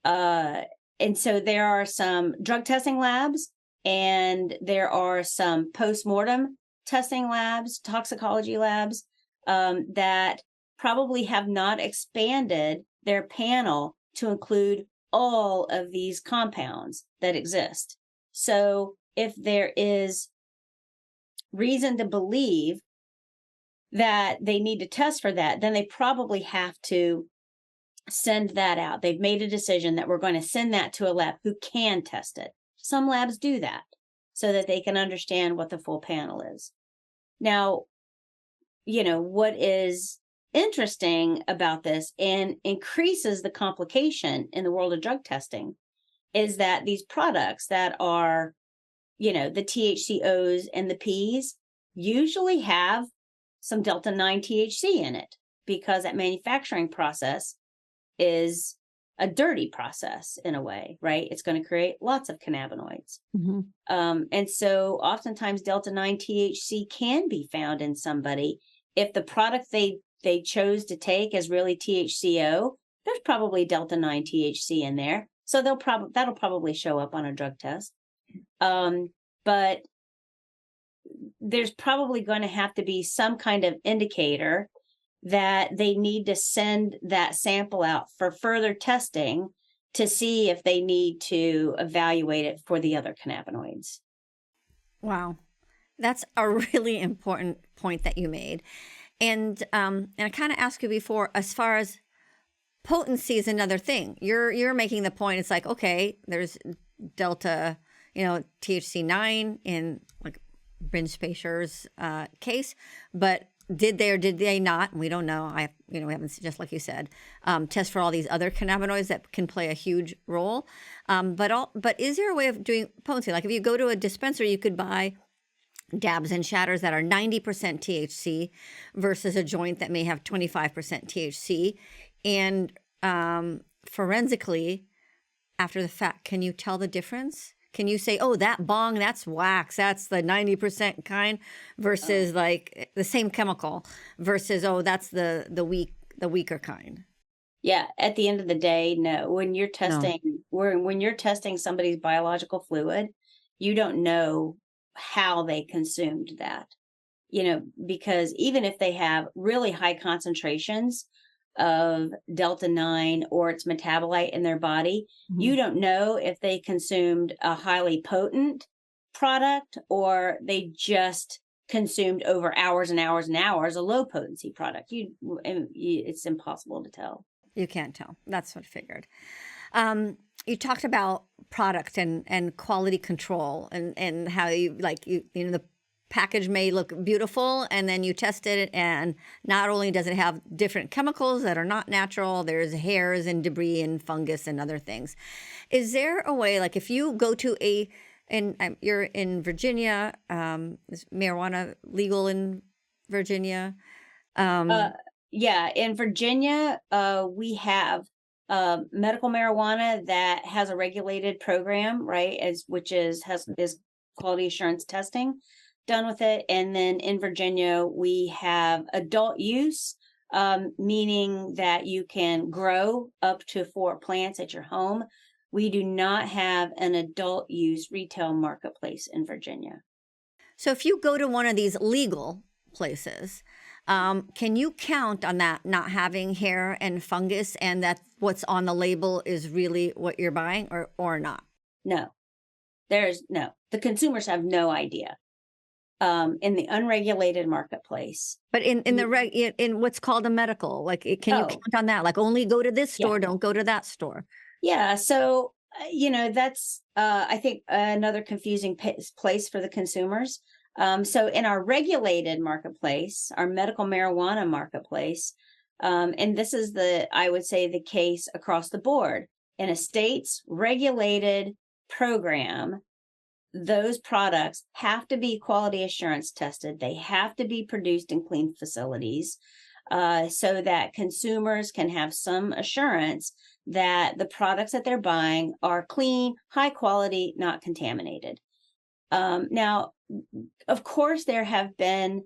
And so there are some drug testing labs, and there are some post-mortem testing labs, toxicology labs, that probably have not expanded their panel to include all of these compounds that exist. So if there is reason to believe that they need to test for that, then they probably have to send that out. They've made a decision that we're going to send that to a lab who can test it. Some labs do that so that they can understand what the full panel is. Now, what is interesting about this and increases the complication in the world of drug testing is that these products that are, the THCOs and the Ps usually have some Delta 9 THC in it, because that manufacturing process is a dirty process in a way, right? It's going to create lots of cannabinoids. Mm-hmm. And so oftentimes Delta 9 THC can be found in somebody. If the product they chose to take is really THCO, there's probably Delta 9 THC in there. So that'll probably show up on a drug test. But there's probably going to have to be some kind of indicator that they need to send that sample out for further testing to see if they need to evaluate it for the other cannabinoids. Wow. That's a really important point that you made. And I kind of asked you before, as far as potency is another thing. You're making the point. It's like, okay, there's Delta, THC 9 in like Binge Spacer's case, but did they or did they not? We don't know. We haven't, just like you said, test for all these other cannabinoids that can play a huge role. But is there a way of doing potency? Like if you go to a dispensary, you could buy dabs and shatters that are 90% THC versus a joint that may have 25% THC. And forensically, after the fact, can you tell the difference? Can you say, oh, that bong, that's wax, that's the 90% kind, versus like the same chemical, versus, oh, that's the weaker kind? Yeah, at the end of the day, no. When you're testing somebody's biological fluid, you don't know how they consumed that. Because even if they have really high concentrations of Delta 9 or its metabolite in their body, mm-hmm. you don't know if they consumed a highly potent product or they just consumed over hours and hours and hours a low potency product. It's impossible to tell. You can't tell. That's what I figured. You talked about product and quality control and how the package may look beautiful, and then you tested it, and not only does it have different chemicals that are not natural, there's hairs and debris and fungus and other things. Is there a way, like if you go to you're in Virginia, is marijuana legal in Virginia? Yeah, in Virginia, we have medical marijuana that has a regulated program, right? Is quality assurance testing done with it. And then in Virginia, we have adult use, meaning that you can grow up to 4 plants at your home. We do not have an adult use retail marketplace in Virginia. So if you go to one of these legal places, Can you count on that not having hair and fungus, and that what's on the label is really what you're buying, or not? No, the consumers have no idea. In the unregulated marketplace. But in the in what's called a medical, like, can you Oh, count on that? Like, only go to this yeah. store, don't go to that store. Yeah. So, that's, I think, another confusing place for the consumers. So, in our regulated marketplace, our medical marijuana marketplace, and this is I would say, the case across the board, in a state's regulated program, those products have to be quality assurance tested. They have to be produced in clean facilities, so that consumers can have some assurance that the products that they're buying are clean, high quality, not contaminated. Now, of course, there have been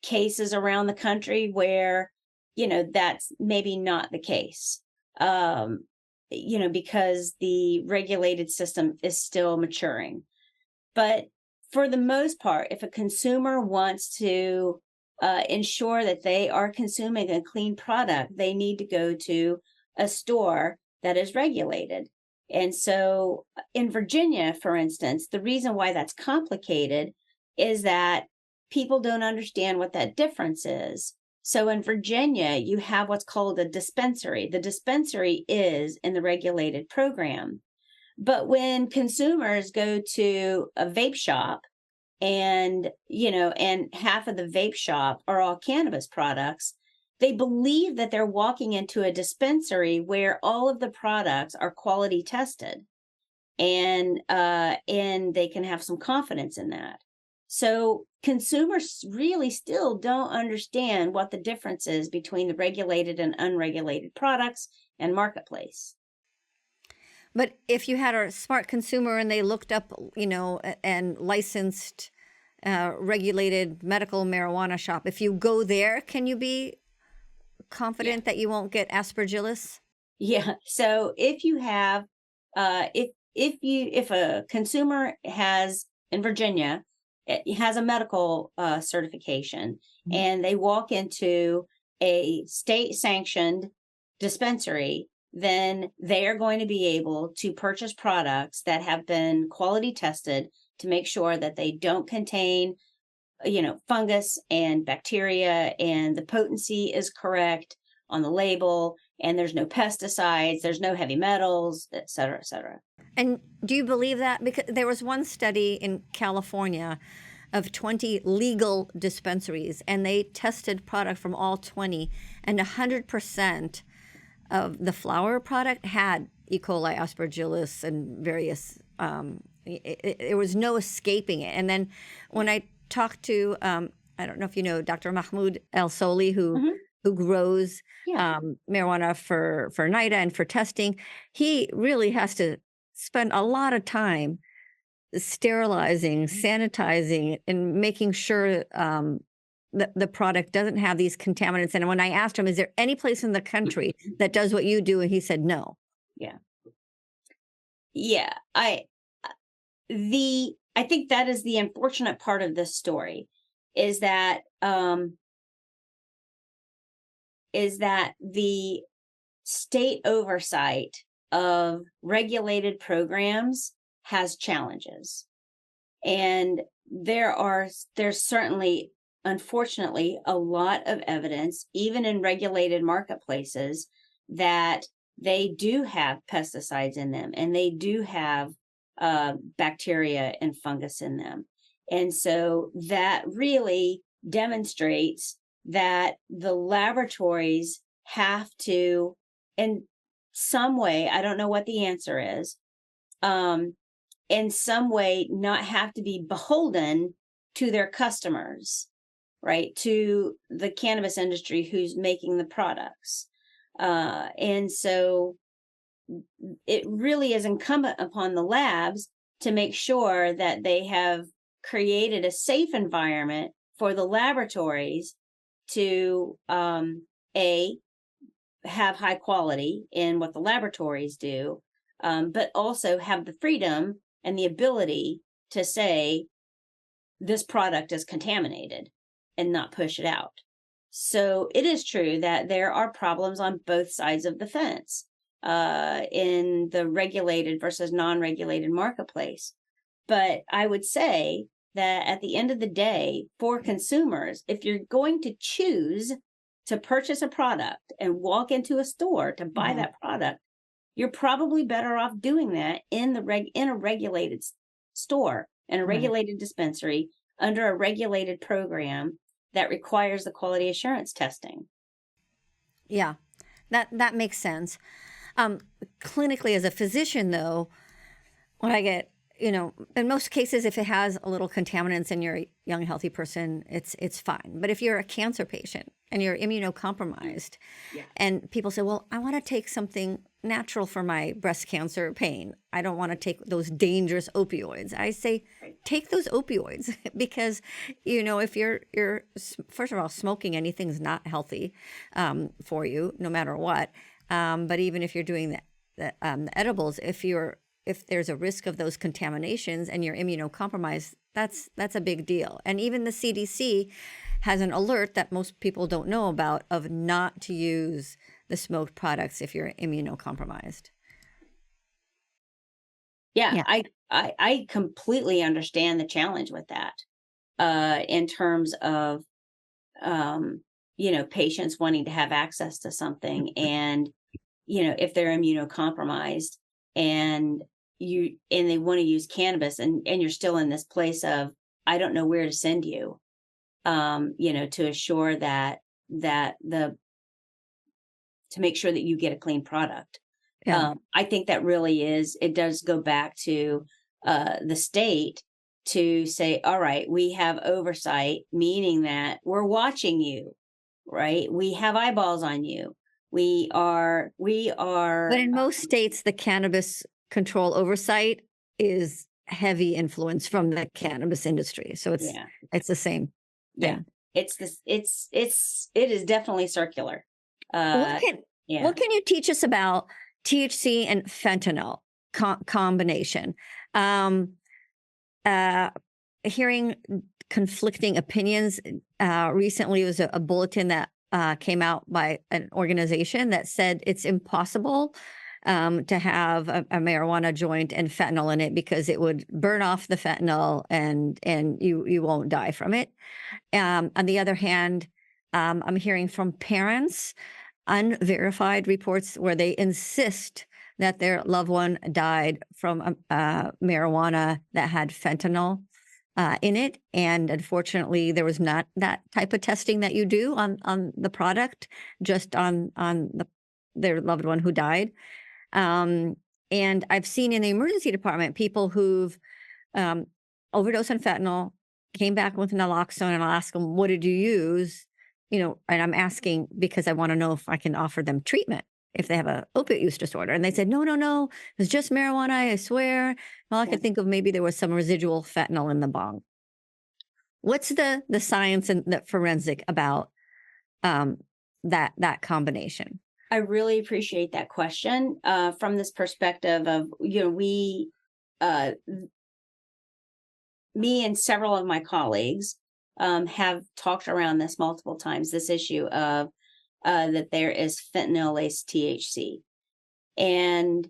cases around the country where, that's maybe not the case. Because the regulated system is still maturing. But for the most part, if a consumer wants to ensure that they are consuming a clean product, they need to go to a store that is regulated. And so in Virginia, for instance, the reason why that's complicated is that people don't understand what that difference is. So in Virginia, you have what's called a dispensary. The dispensary is in the regulated program. But when consumers go to a vape shop and half of the vape shop are all cannabis products, they believe that they're walking into a dispensary where all of the products are quality tested, and they can have some confidence in that. So consumers really still don't understand what the difference is between the regulated and unregulated products and marketplace. But if you had a smart consumer and they looked up, and licensed, regulated medical marijuana shop, if you go there, can you be confident that you won't get aspergillus? Yeah. So if you have, if a consumer has in Virginia, it has a medical certification, and they walk into a state sanctioned dispensary, then they are going to be able to purchase products that have been quality tested to make sure that they don't contain, fungus and bacteria, and the potency is correct on the label, and there's no pesticides, there's no heavy metals, et cetera, et cetera. And do you believe that? Because there was one study in California of 20 legal dispensaries, and they tested product from all 20, and 100% of the flower product had E. coli, aspergillus, and various, there was no escaping it. And then when I talked to, I don't know if you know Dr. Mahmoud El Soli, who grows marijuana for NIDA and for testing, he really has to spend a lot of time sterilizing, sanitizing, and making sure that the product doesn't have these contaminants. And when I asked him, is there any place in the country that does what you do? And he said, no. Yeah. Yeah. I think that is the unfortunate part of this story, is that the state oversight of regulated programs has challenges. And there's certainly, unfortunately, a lot of evidence, even in regulated marketplaces, that they do have pesticides in them, and they do have bacteria and fungus in them. And so that really demonstrates that the laboratories have to, in some way, I don't know what the answer is, in some way, not have to be beholden to their customers, right? To the cannabis industry who's making the products. And so it really is incumbent upon the labs to make sure that they have created a safe environment for the laboratories to, have high quality in what the laboratories do, but also have the freedom and the ability to say this product is contaminated. and not push it out. So it is true that there are problems on both sides of the fence in the regulated versus non-regulated marketplace. But I would say that at the end of the day, for consumers, if you're going to choose to purchase a product and walk into a store to buy that product, you're probably better off doing that in a regulated store, in a regulated dispensary, under a regulated program that requires the quality assurance testing. Yeah, that makes sense. Clinically, as a physician, though, when I get, in most cases, if it has a little contaminants and you're a young, healthy person, it's fine. But if you're a cancer patient and you're immunocompromised, and people say, well, I want to take something natural for my breast cancer pain. I don't want to take those dangerous opioids. I say, take those opioids because, if you're first of all, smoking anything is not healthy for you, no matter what. But even if you're doing the edibles, if there's a risk of those contaminations and you're immunocompromised, that's a big deal. And even the CDC has an alert that most people don't know about of not to use the smoked products if you're immunocompromised. Yeah. I completely understand the challenge with that in terms of, patients wanting to have access to something. And, if they're immunocompromised and they want to use cannabis and you're still in this place of, I don't know where to send you, to assure that to make sure that you get a clean product. Yeah. I think that really it does go back to the state to say, all right, we have oversight, meaning that we're watching you, right? We have eyeballs on you. We are. But in most states, the cannabis control oversight is heavy influence from the cannabis industry. So it's the same. Yeah. It is definitely circular. What can you teach us about THC and fentanyl combination? Hearing conflicting opinions. Recently, was a bulletin that came out by an organization that said it's impossible to have a marijuana joint and fentanyl in it because it would burn off the fentanyl and you won't die from it. On the other hand, I'm hearing from parents unverified reports where they insist that their loved one died from marijuana that had fentanyl in it. And unfortunately, there was not that type of testing that you do on the product, just on their loved one who died. And I've seen in the emergency department people who've overdosed on fentanyl, came back with naloxone, and I'll ask them, what did you use? And I'm asking because I want to know if I can offer them treatment if they have a opiate use disorder. And they said, no, it's just marijuana, I swear. Well, I could think of maybe there was some residual fentanyl in the bong. What's the science and the forensic about that combination? I really appreciate that question from this perspective of, me and several of my colleagues have talked around this multiple times, this issue of that there is fentanyl-laced THC. And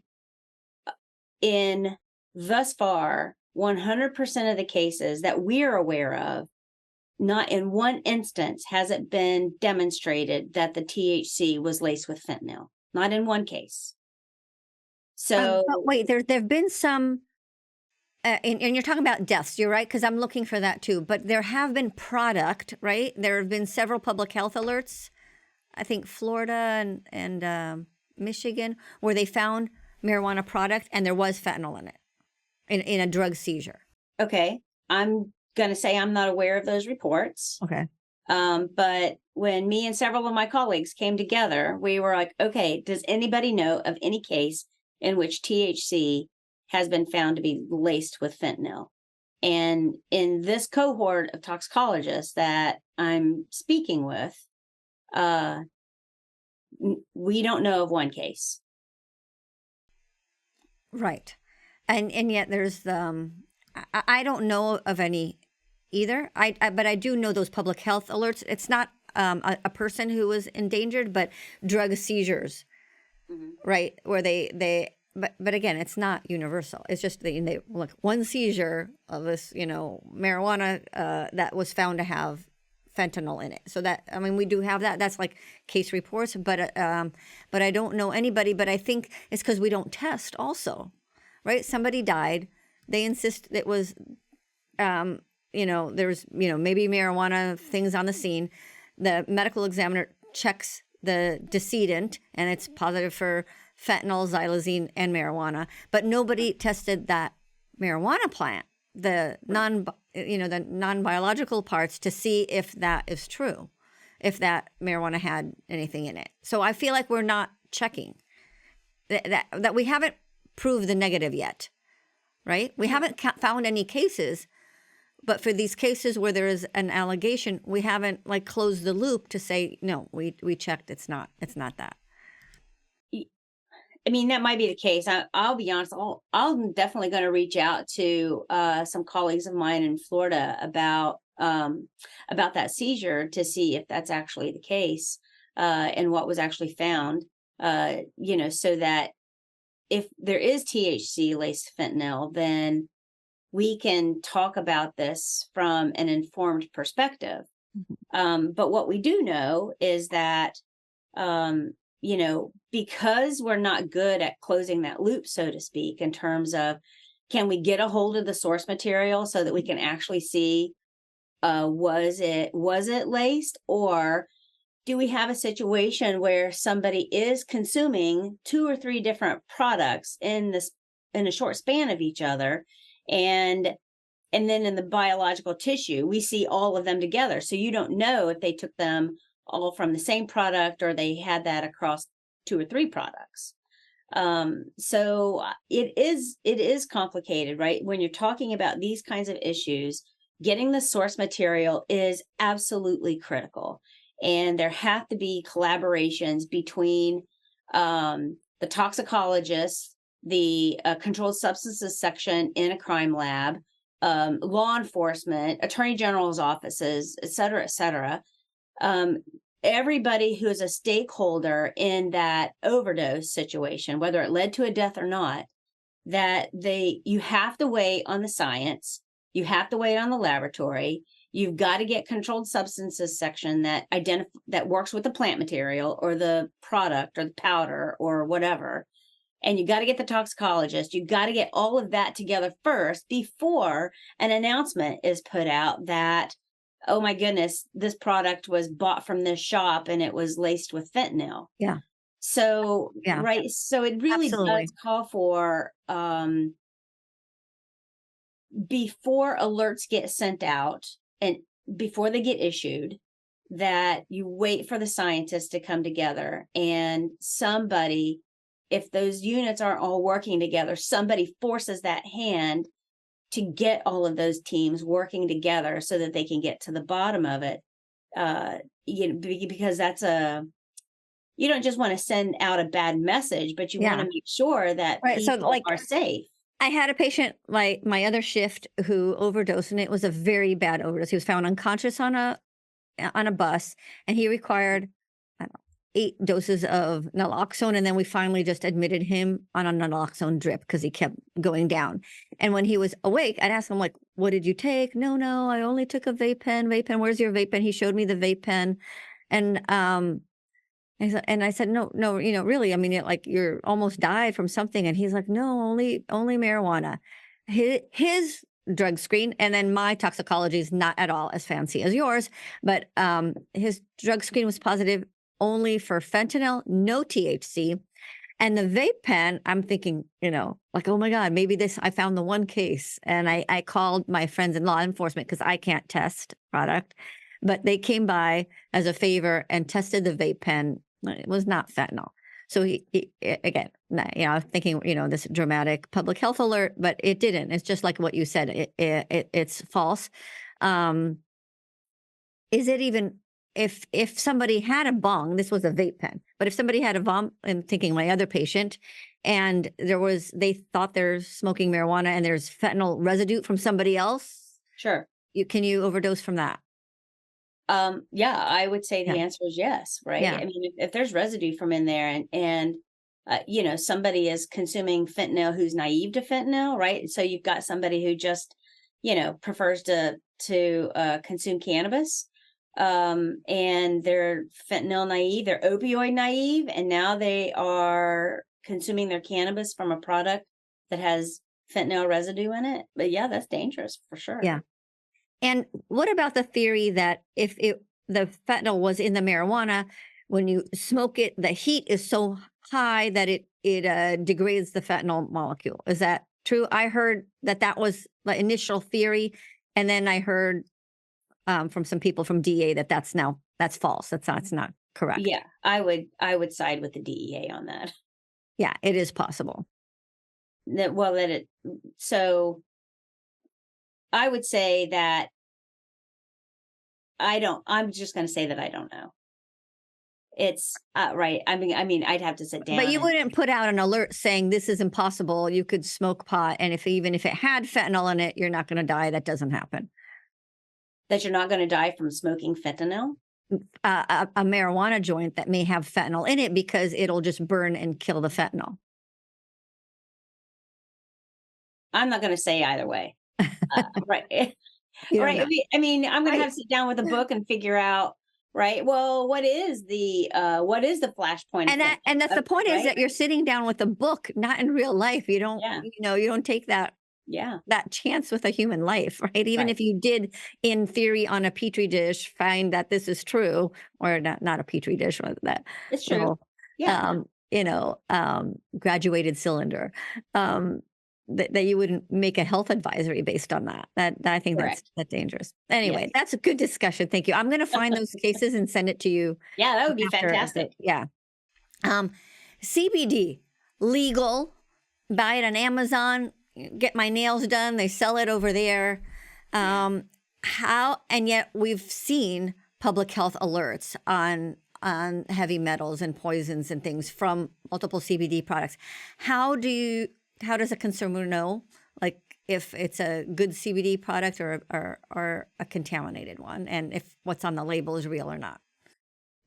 in thus far, 100% of the cases that we're aware of, not in one instance has it been demonstrated that the THC was laced with fentanyl. Not in one case. So, but wait, there've been some, and you're talking about deaths. You're right, because I'm looking for that too. But there have been product, right? There have been several public health alerts. I think Florida and Michigan, where they found marijuana product and there was fentanyl in it, in a drug seizure. Okay, I'm going to say I'm not aware of those reports. Okay. But when me and several of my colleagues came together, we were like, okay, does anybody know of any case in which THC has been found to be laced with fentanyl? And in this cohort of toxicologists that I'm speaking with, we don't know of one case. Right. And yet there's I don't know of any either. But I do know those public health alerts. It's not a person who was endangered, but drug seizures, Mhm. right? Where but again, it's not universal. It's just they look, one seizure of this, marijuana that was found to have fentanyl in it. So that, I mean, we do have that. That's like case reports, but I don't know anybody. But I think it's because we don't test also, right? Somebody died. They insist it was, there's, maybe marijuana things on the scene. The medical examiner checks the decedent and it's positive for fentanyl, xylazine, and marijuana, but nobody tested that marijuana plant, the non-biological parts, to see if that is true, if that marijuana had anything in it. So I feel like we're not checking that we haven't proved the negative yet, right? We haven't found any cases, but for these cases where there is an allegation, we haven't like closed the loop to say, no, we checked. It's not that. I mean, that might be the case. I'll be honest. I'm definitely going to reach out to some colleagues of mine in Florida about that seizure to see if that's actually the case and what was actually found. So that if there is THC laced fentanyl, then we can talk about this from an informed perspective. But what we do know is that because we're not good at closing that loop, so to speak, in terms of, can we get a hold of the source material so that we can actually see, was it laced, or do we have a situation where somebody is consuming 2 or 3 different products in a short span of each other, and then in the biological tissue, we see all of them together. So you don't know if they took them all from the same product or they had that across 2 or 3 products. So it is complicated, right? When you're talking about these kinds of issues, getting the source material is absolutely critical. And there have to be collaborations between the toxicologist, the controlled substances section in a crime lab, law enforcement, attorney general's offices, et cetera, et cetera. Everybody who is a stakeholder in that overdose situation, whether it led to a death or not, you have to wait on the science, you have to wait on the laboratory, you've got to get controlled substances section that works with the plant material or the product or the powder or whatever. And you got to get the toxicologist. You got to get all of that together first before an announcement is put out that, oh my goodness, this product was bought from this shop and it was laced with fentanyl. Yeah. So, Yeah. right. So it really Absolutely. does call for, before alerts get sent out and before they get issued, that you wait for the scientists to come together, and somebody, if those units aren't all working together, somebody forces that hand to get all of those teams working together so that they can get to the bottom of it. Because you don't just want to send out a bad message, but you want to make sure that people are safe. I had a patient, like my other shift, who overdosed, and it was a very bad overdose. He was found unconscious on a bus, and he required, I don't know, 8 doses of naloxone, and then we finally just admitted him on a naloxone drip because he kept going down. And when he was awake, I'd ask him, like, what did you take? No, I only took a vape pen. Where's your vape pen? He showed me the vape pen. And I said, no, really, I mean, like, you're almost died from something. And he's like, no, only marijuana. His drug screen, and then my toxicology is not at all as fancy as yours, but his drug screen was positive only for fentanyl, no THC. And the vape pen, I'm thinking, like, oh my God, maybe I found the one case. And I called my friends in law enforcement because I can't test product, but they came by as a favor and tested the vape pen. It was not fentanyl. So he again, I was thinking, this dramatic public health alert, but it didn't. It's just like what you said. It's false. Is it even, if somebody had a bong, this was a vape pen, but if somebody had a bomb, I'm thinking my other patient, and they thought they're smoking marijuana and there's fentanyl residue from somebody else. Sure. can you overdose from that? Yeah, I would say the Yeah. answer is yes, right? Yeah. I mean, if there's residue from in there and somebody is consuming fentanyl who's naive to fentanyl, right? So you've got somebody who just, prefers to consume cannabis, and they're fentanyl naive, they're opioid naive, and now they are consuming their cannabis from a product that has fentanyl residue in it. But yeah, that's dangerous for sure. Yeah. And what about the theory that if the fentanyl was in the marijuana, when you smoke it, the heat is so high that it degrades the fentanyl molecule? Is that true? I heard that was the initial theory, and then I heard from some people from DA that's false. That's not correct. Yeah, I would side with the DEA on that. Yeah, it is possible. So I would say that I'm just going to say that I don't know. It's right. I mean, I'd have to sit down. But you wouldn't put out an alert saying this is impossible. You could smoke pot, and even if it had fentanyl in it, you're not going to die. That doesn't happen. That you're not going to die from smoking fentanyl? A marijuana joint that may have fentanyl in it because it'll just burn and kill the fentanyl. I'm not going to say either way. Right. Right. I mean, I'm going to have to sit down with a book and figure out, right? Well, what is the flashpoint? And that's the point, is that you're sitting down with a book, not in real life. You don't, you don't take that chance with a human life, right? Even if you did, in theory, on a petri dish, find that this is true, or not a petri dish, but that it's true. Graduated cylinder. That you wouldn't make a health advisory based on that. I think that's dangerous. Anyway, that's a good discussion. Thank you. I'm going to find those cases and send it to you. Yeah, that would be fantastic. Yeah. CBD, legal. Buy it on Amazon. Get my nails done. They sell it over there. And yet we've seen public health alerts on heavy metals and poisons and things from multiple CBD products. How does a consumer know, like, if it's a good CBD product or a contaminated one, and if what's on the label is real or not?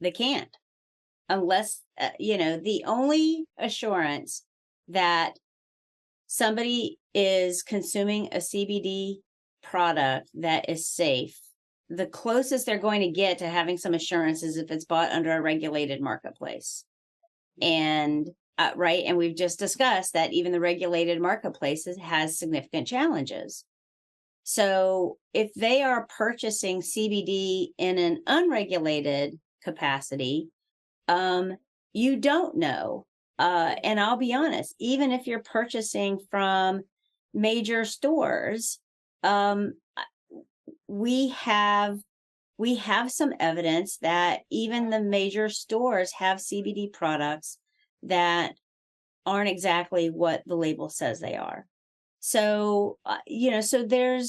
They can't, unless, the only assurance that somebody is consuming a CBD product that is safe, the closest they're going to get to having some assurance is if it's bought under a regulated marketplace. And right. And we've just discussed that even the regulated marketplaces has significant challenges. So if they are purchasing CBD in an unregulated capacity, you don't know. And I'll be honest, even if you're purchasing from major stores, we have some evidence that even the major stores have CBD products that aren't exactly what the label says they are. So, so there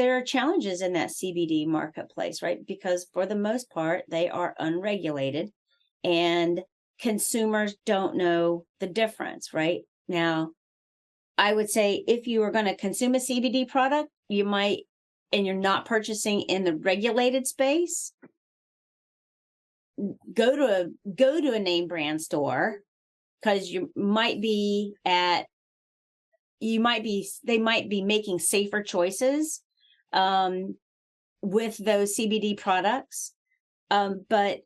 are challenges in that CBD marketplace, right? Because for the most part, they are unregulated and consumers don't know the difference, right? Now, I would say if you are going to consume a CBD product, you might, and you're not purchasing in the regulated space, go to a name brand store, because they might be making safer choices with those CBD products. But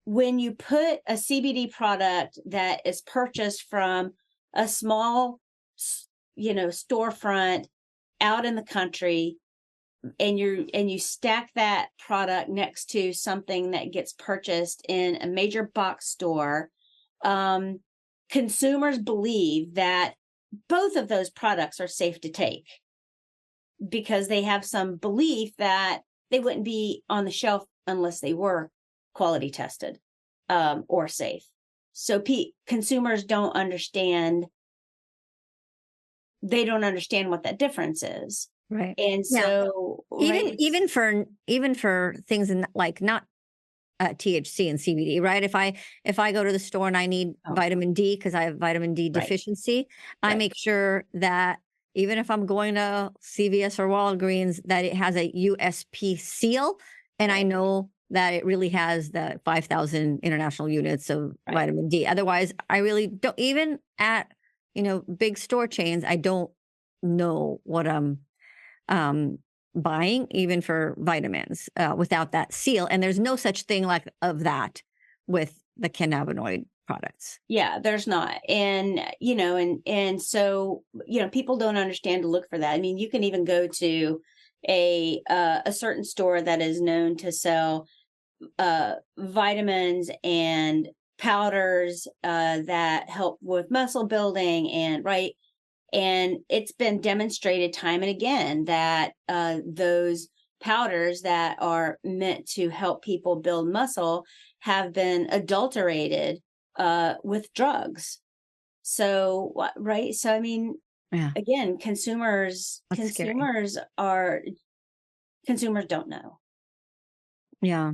when you put a CBD product that is purchased from a small, storefront out in the country, and you stack that product next to something that gets purchased in a major box store, consumers believe that both of those products are safe to take because they have some belief that they wouldn't be on the shelf unless they were quality tested or safe. So consumers don't understand. They don't understand what that difference is. Right. And so even for things in, like, not THC and CBD, right? If I go to the store and I need vitamin D because I have vitamin D deficiency, I make sure that even if I'm going to CVS or Walgreens, that it has a USP seal, and I Right. know that it really has the 5,000 international units of Right. vitamin D. Otherwise, I really don't, even at, big store chains, I don't know what I'm um, buying, even for vitamins, without that seal. And there's no such thing like of that with the cannabinoid products. Yeah, there's not. And and so, people don't understand to look for that. I mean, you can even go to a certain store that is known to sell vitamins and powders that help with muscle building, and right. And it's been demonstrated time and again that those powders that are meant to help people build muscle have been adulterated with drugs. So, right? So, I mean, Yeah, again, consumers that's scary. consumers are consumers don't know. Yeah.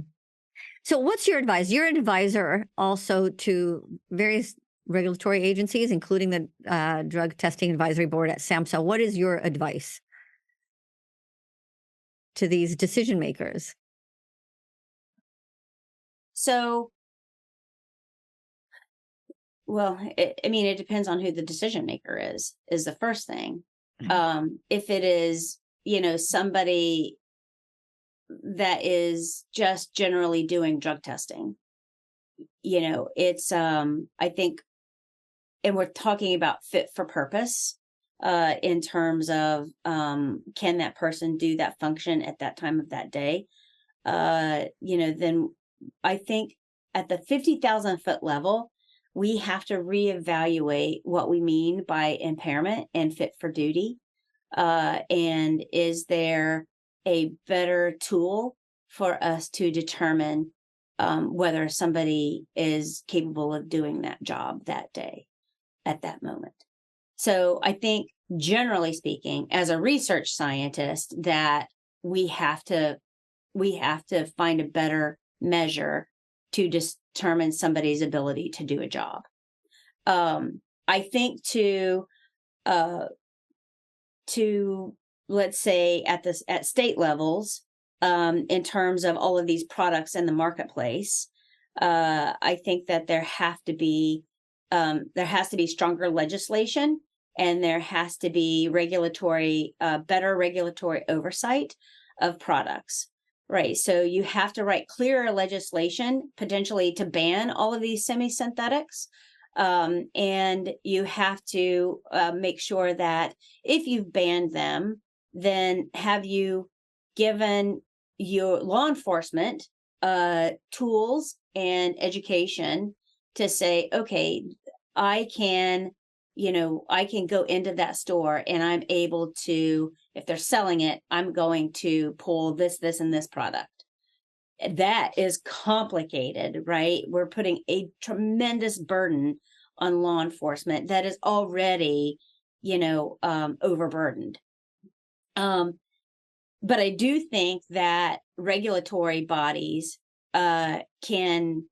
So, what's your advice? You're an advisor also to various regulatory agencies, including the Drug Testing Advisory Board at SAMHSA. What is your advice to these decision makers? So, well, I mean, it depends on who the decision maker is the first thing. Mhm. If it is, somebody that is just generally doing drug testing, it's, I think, and we're talking about fit for purpose, in terms of, can that person do that function at that time of that day? Then I think at the 50,000-foot level, we have to reevaluate what we mean by impairment and fit for duty. And is there a better tool for us to determine whether somebody is capable of doing that job that day at that moment? So I think, generally speaking, as a research scientist, that we have to we have to find a better measure to determine somebody's ability to do a job. I think uh, to let's say at state levels, in terms of all of these products in the marketplace, I think that there has to be stronger legislation, and there has to be better regulatory oversight of products. Right. So you have to write clearer legislation, potentially to ban all of these semi synthetics. And you have to make sure that if you've banned them, then have you given your law enforcement tools and education to say, okay, I can, I can go into that store and I'm able to, if they're selling it, I'm going to pull this, and this product. That is complicated, right? We're putting a tremendous burden on law enforcement that is already, overburdened. Um, but I do think that regulatory bodies can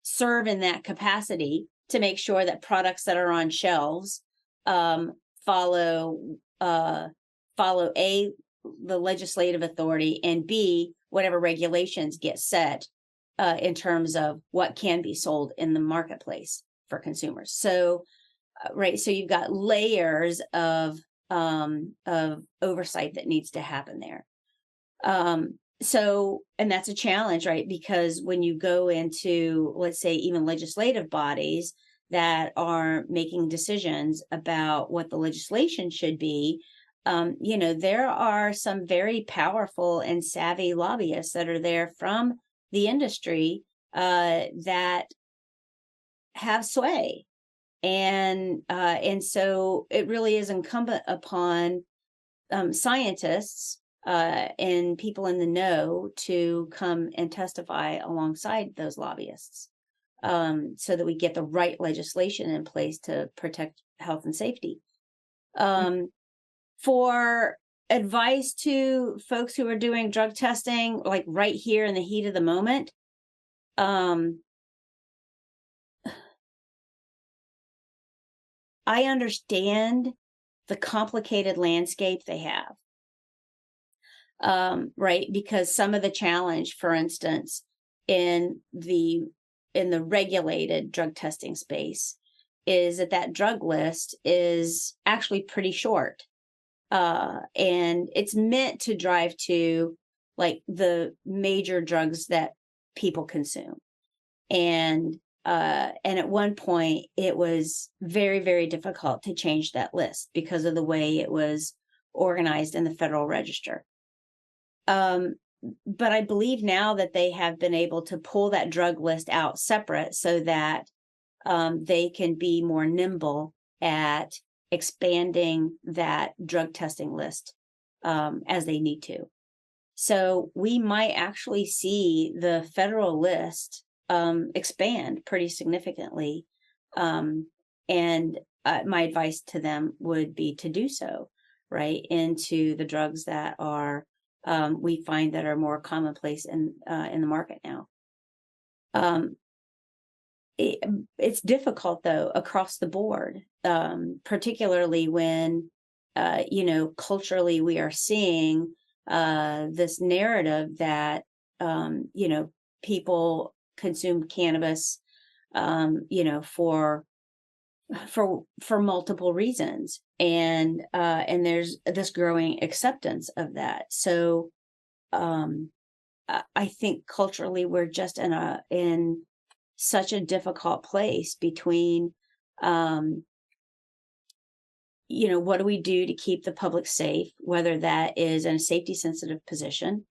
serve in that capacity to make sure that products that are on shelves um, follow uh, follow the legislative authority, and B, whatever regulations get set in terms of what can be sold in the marketplace for consumers. So right, so you've got layers of oversight that needs to happen there. And that's a challenge, right? Because when you go into, let's say, even legislative bodies that are making decisions about what the legislation should be, there are some very powerful and savvy lobbyists that are there from the industry that have sway. And so it really is incumbent upon scientists and people in the know to come and testify alongside those lobbyists, so that we get the right legislation in place to protect health and safety. For advice to folks who are doing drug testing, like right here in the heat of the moment, um, I understand the complicated landscape they have. Right? Because some of the challenge, for instance, in the regulated drug testing space is that drug list is actually pretty short. And it's meant to drive to like the major drugs that people consume. And at one point it was very, very difficult to change that list because of the way it was organized in the Federal Register. But I believe now that they have been able to pull that drug list out separate so that they can be more nimble at expanding that drug testing list as they need to. So we might actually see the federal list expand pretty significantly. And my advice to them would be to do so, right, into the drugs that are we find that are more commonplace in the market now. It's difficult though across the board, particularly when culturally we are seeing this narrative that people consume cannabis for multiple reasons, and there's this growing acceptance of that. So I think culturally we're just in such a difficult place between what do we do to keep the public safe, whether that is in a safety sensitive position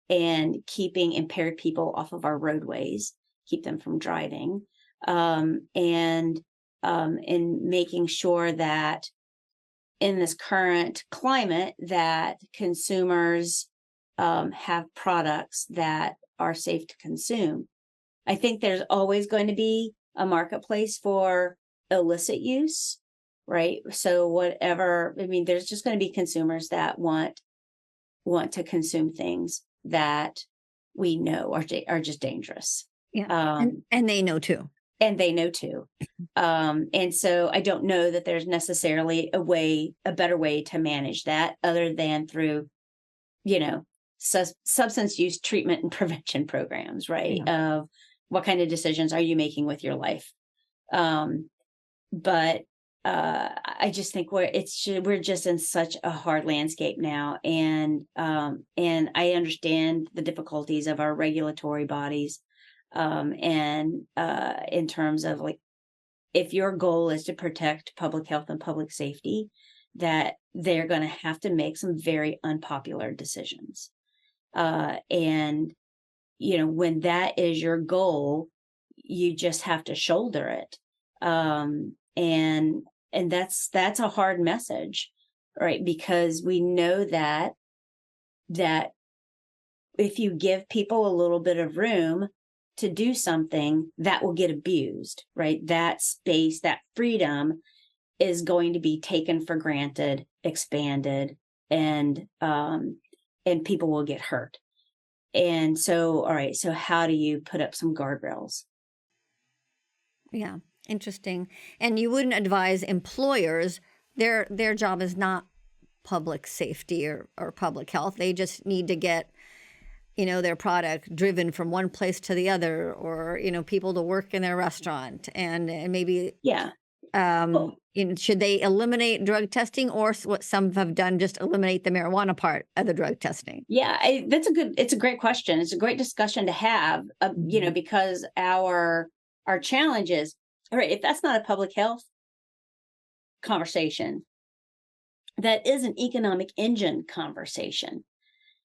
and keeping impaired people off of our roadways, keep them from driving, and making sure that in this current climate that consumers have products that are safe to consume. I think there's always going to be a marketplace for illicit use, right? So whatever, I mean, there's just going to be consumers that want to consume things that we know are just dangerous. Yeah. And they know too. And they know too. And so I don't know that there's necessarily a better way to manage that other than through, substance use treatment and prevention programs, right? Yeah. Of what kind of decisions are you making with your life? But I just think we're just in such a hard landscape now, and I understand the difficulties of our regulatory bodies, and in terms of like, if your goal is to protect public health and public safety, that they're going to have to make some very unpopular decisions, and when that is your goal, you just have to shoulder it. And that's a hard message, right? Because we know that if you give people a little bit of room to do something, that will get abused, right? That space, that freedom is going to be taken for granted, expanded, and people will get hurt. And so, all right, so how do you put up some guardrails? Yeah, interesting. And you wouldn't advise employers, their job is not public safety or public health. They just need to get, their product driven from one place to the other, or, people to work in their restaurant, and maybe, Yeah. should they eliminate drug testing, or what some have done, just eliminate the marijuana part of the drug testing? Yeah, it's a great question. It's a great discussion to have, because our challenge is, all right, if that's not a public health conversation, that is an economic engine conversation,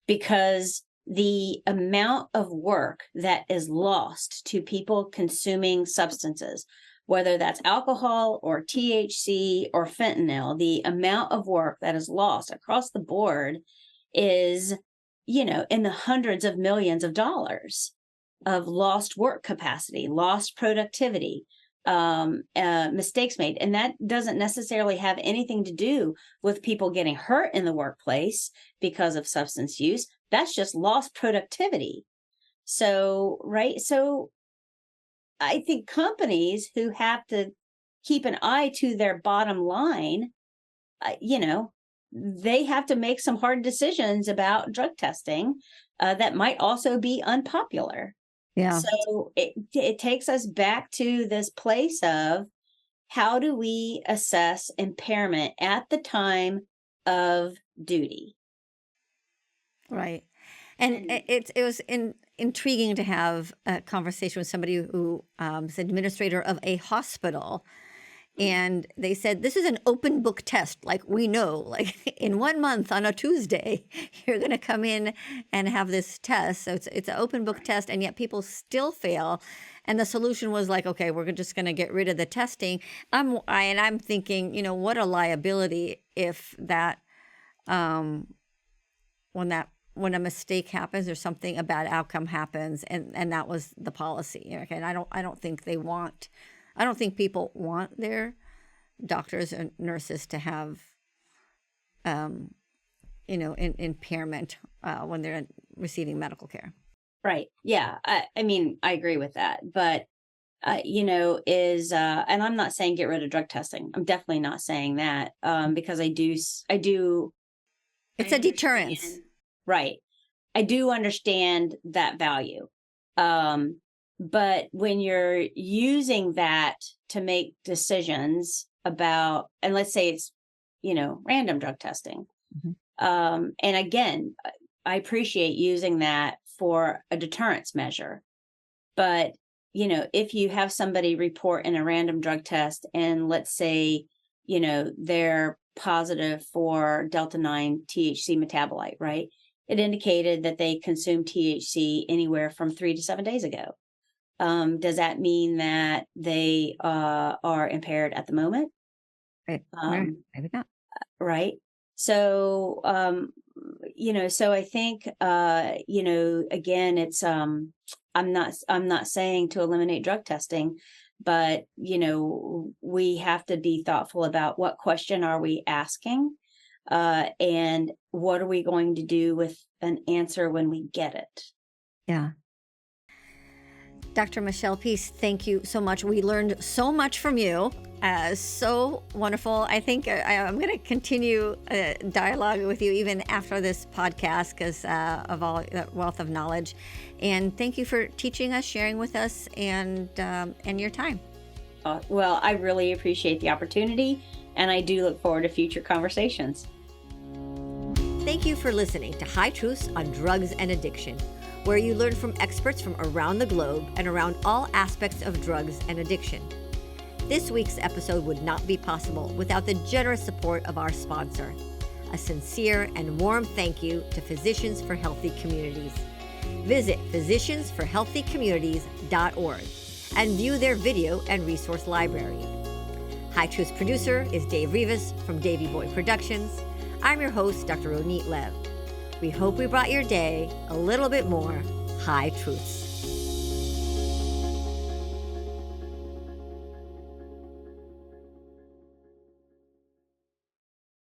because the amount of work that is lost to people consuming substances, whether that's alcohol or THC or fentanyl, the amount of work that is lost across the board is, in the hundreds of millions of dollars of lost work capacity, lost productivity, mistakes made. And that doesn't necessarily have anything to do with people getting hurt in the workplace because of substance use. That's just lost productivity. So, right. So I think companies who have to keep an eye to their bottom line they have to make some hard decisions about drug testing that might also be unpopular. Yeah. So it takes us back to this place of how do we assess impairment at the time of duty? Right. And it was intriguing to have a conversation with somebody who is administrator of a hospital. And they said, this is an open book test. Like, we know, like in 1 month on a Tuesday, you're going to come in and have this test. So it's an open book test, and yet people still fail. And the solution was like, okay, we're just going to get rid of the testing. I'm thinking, what a liability if that, when a mistake happens or something, a bad outcome happens, and that was the policy. Okay, and I don't think people want their doctors and nurses to have, impairment when they're receiving medical care. Right. Yeah. I mean, I agree with that. But, and I'm not saying get rid of drug testing. I'm definitely not saying that because I do. It's a deterrence. Right. I do understand that value. But when you're using that to make decisions about, and let's say it's, random drug testing. Mm-hmm. And again, I appreciate using that for a deterrence measure. But, if you have somebody report in a random drug test and let's say, they're positive for Delta-9 THC metabolite, right? It indicated that they consumed THC anywhere from 3 to 7 days ago. Does that mean that they are impaired at the moment? Right. Maybe not. Right. So, so I think, again, it's, I'm not saying to eliminate drug testing, but, we have to be thoughtful about what question are we asking, and what are we going to do with an answer when we get it? Yeah. Dr. Michelle Peace, thank you so much. We learned so much from you. So wonderful. I think I'm going to continue dialogue with you even after this podcast because of all that wealth of knowledge. And thank you for teaching us, sharing with us, and your time. Well, I really appreciate the opportunity, and I do look forward to future conversations. Thank you for listening to High Truths on Drugs and Addiction, where you learn from experts from around the globe and around all aspects of drugs and addiction. This week's episode would not be possible without the generous support of our sponsor. A sincere and warm thank you to Physicians for Healthy Communities. Visit physiciansforhealthycommunities.org and view their video and resource library. High Truths producer is Dave Rivas from Davey Boy Productions. I'm your host, Dr. Ronit Lev. We hope we brought your day a little bit more High Truths.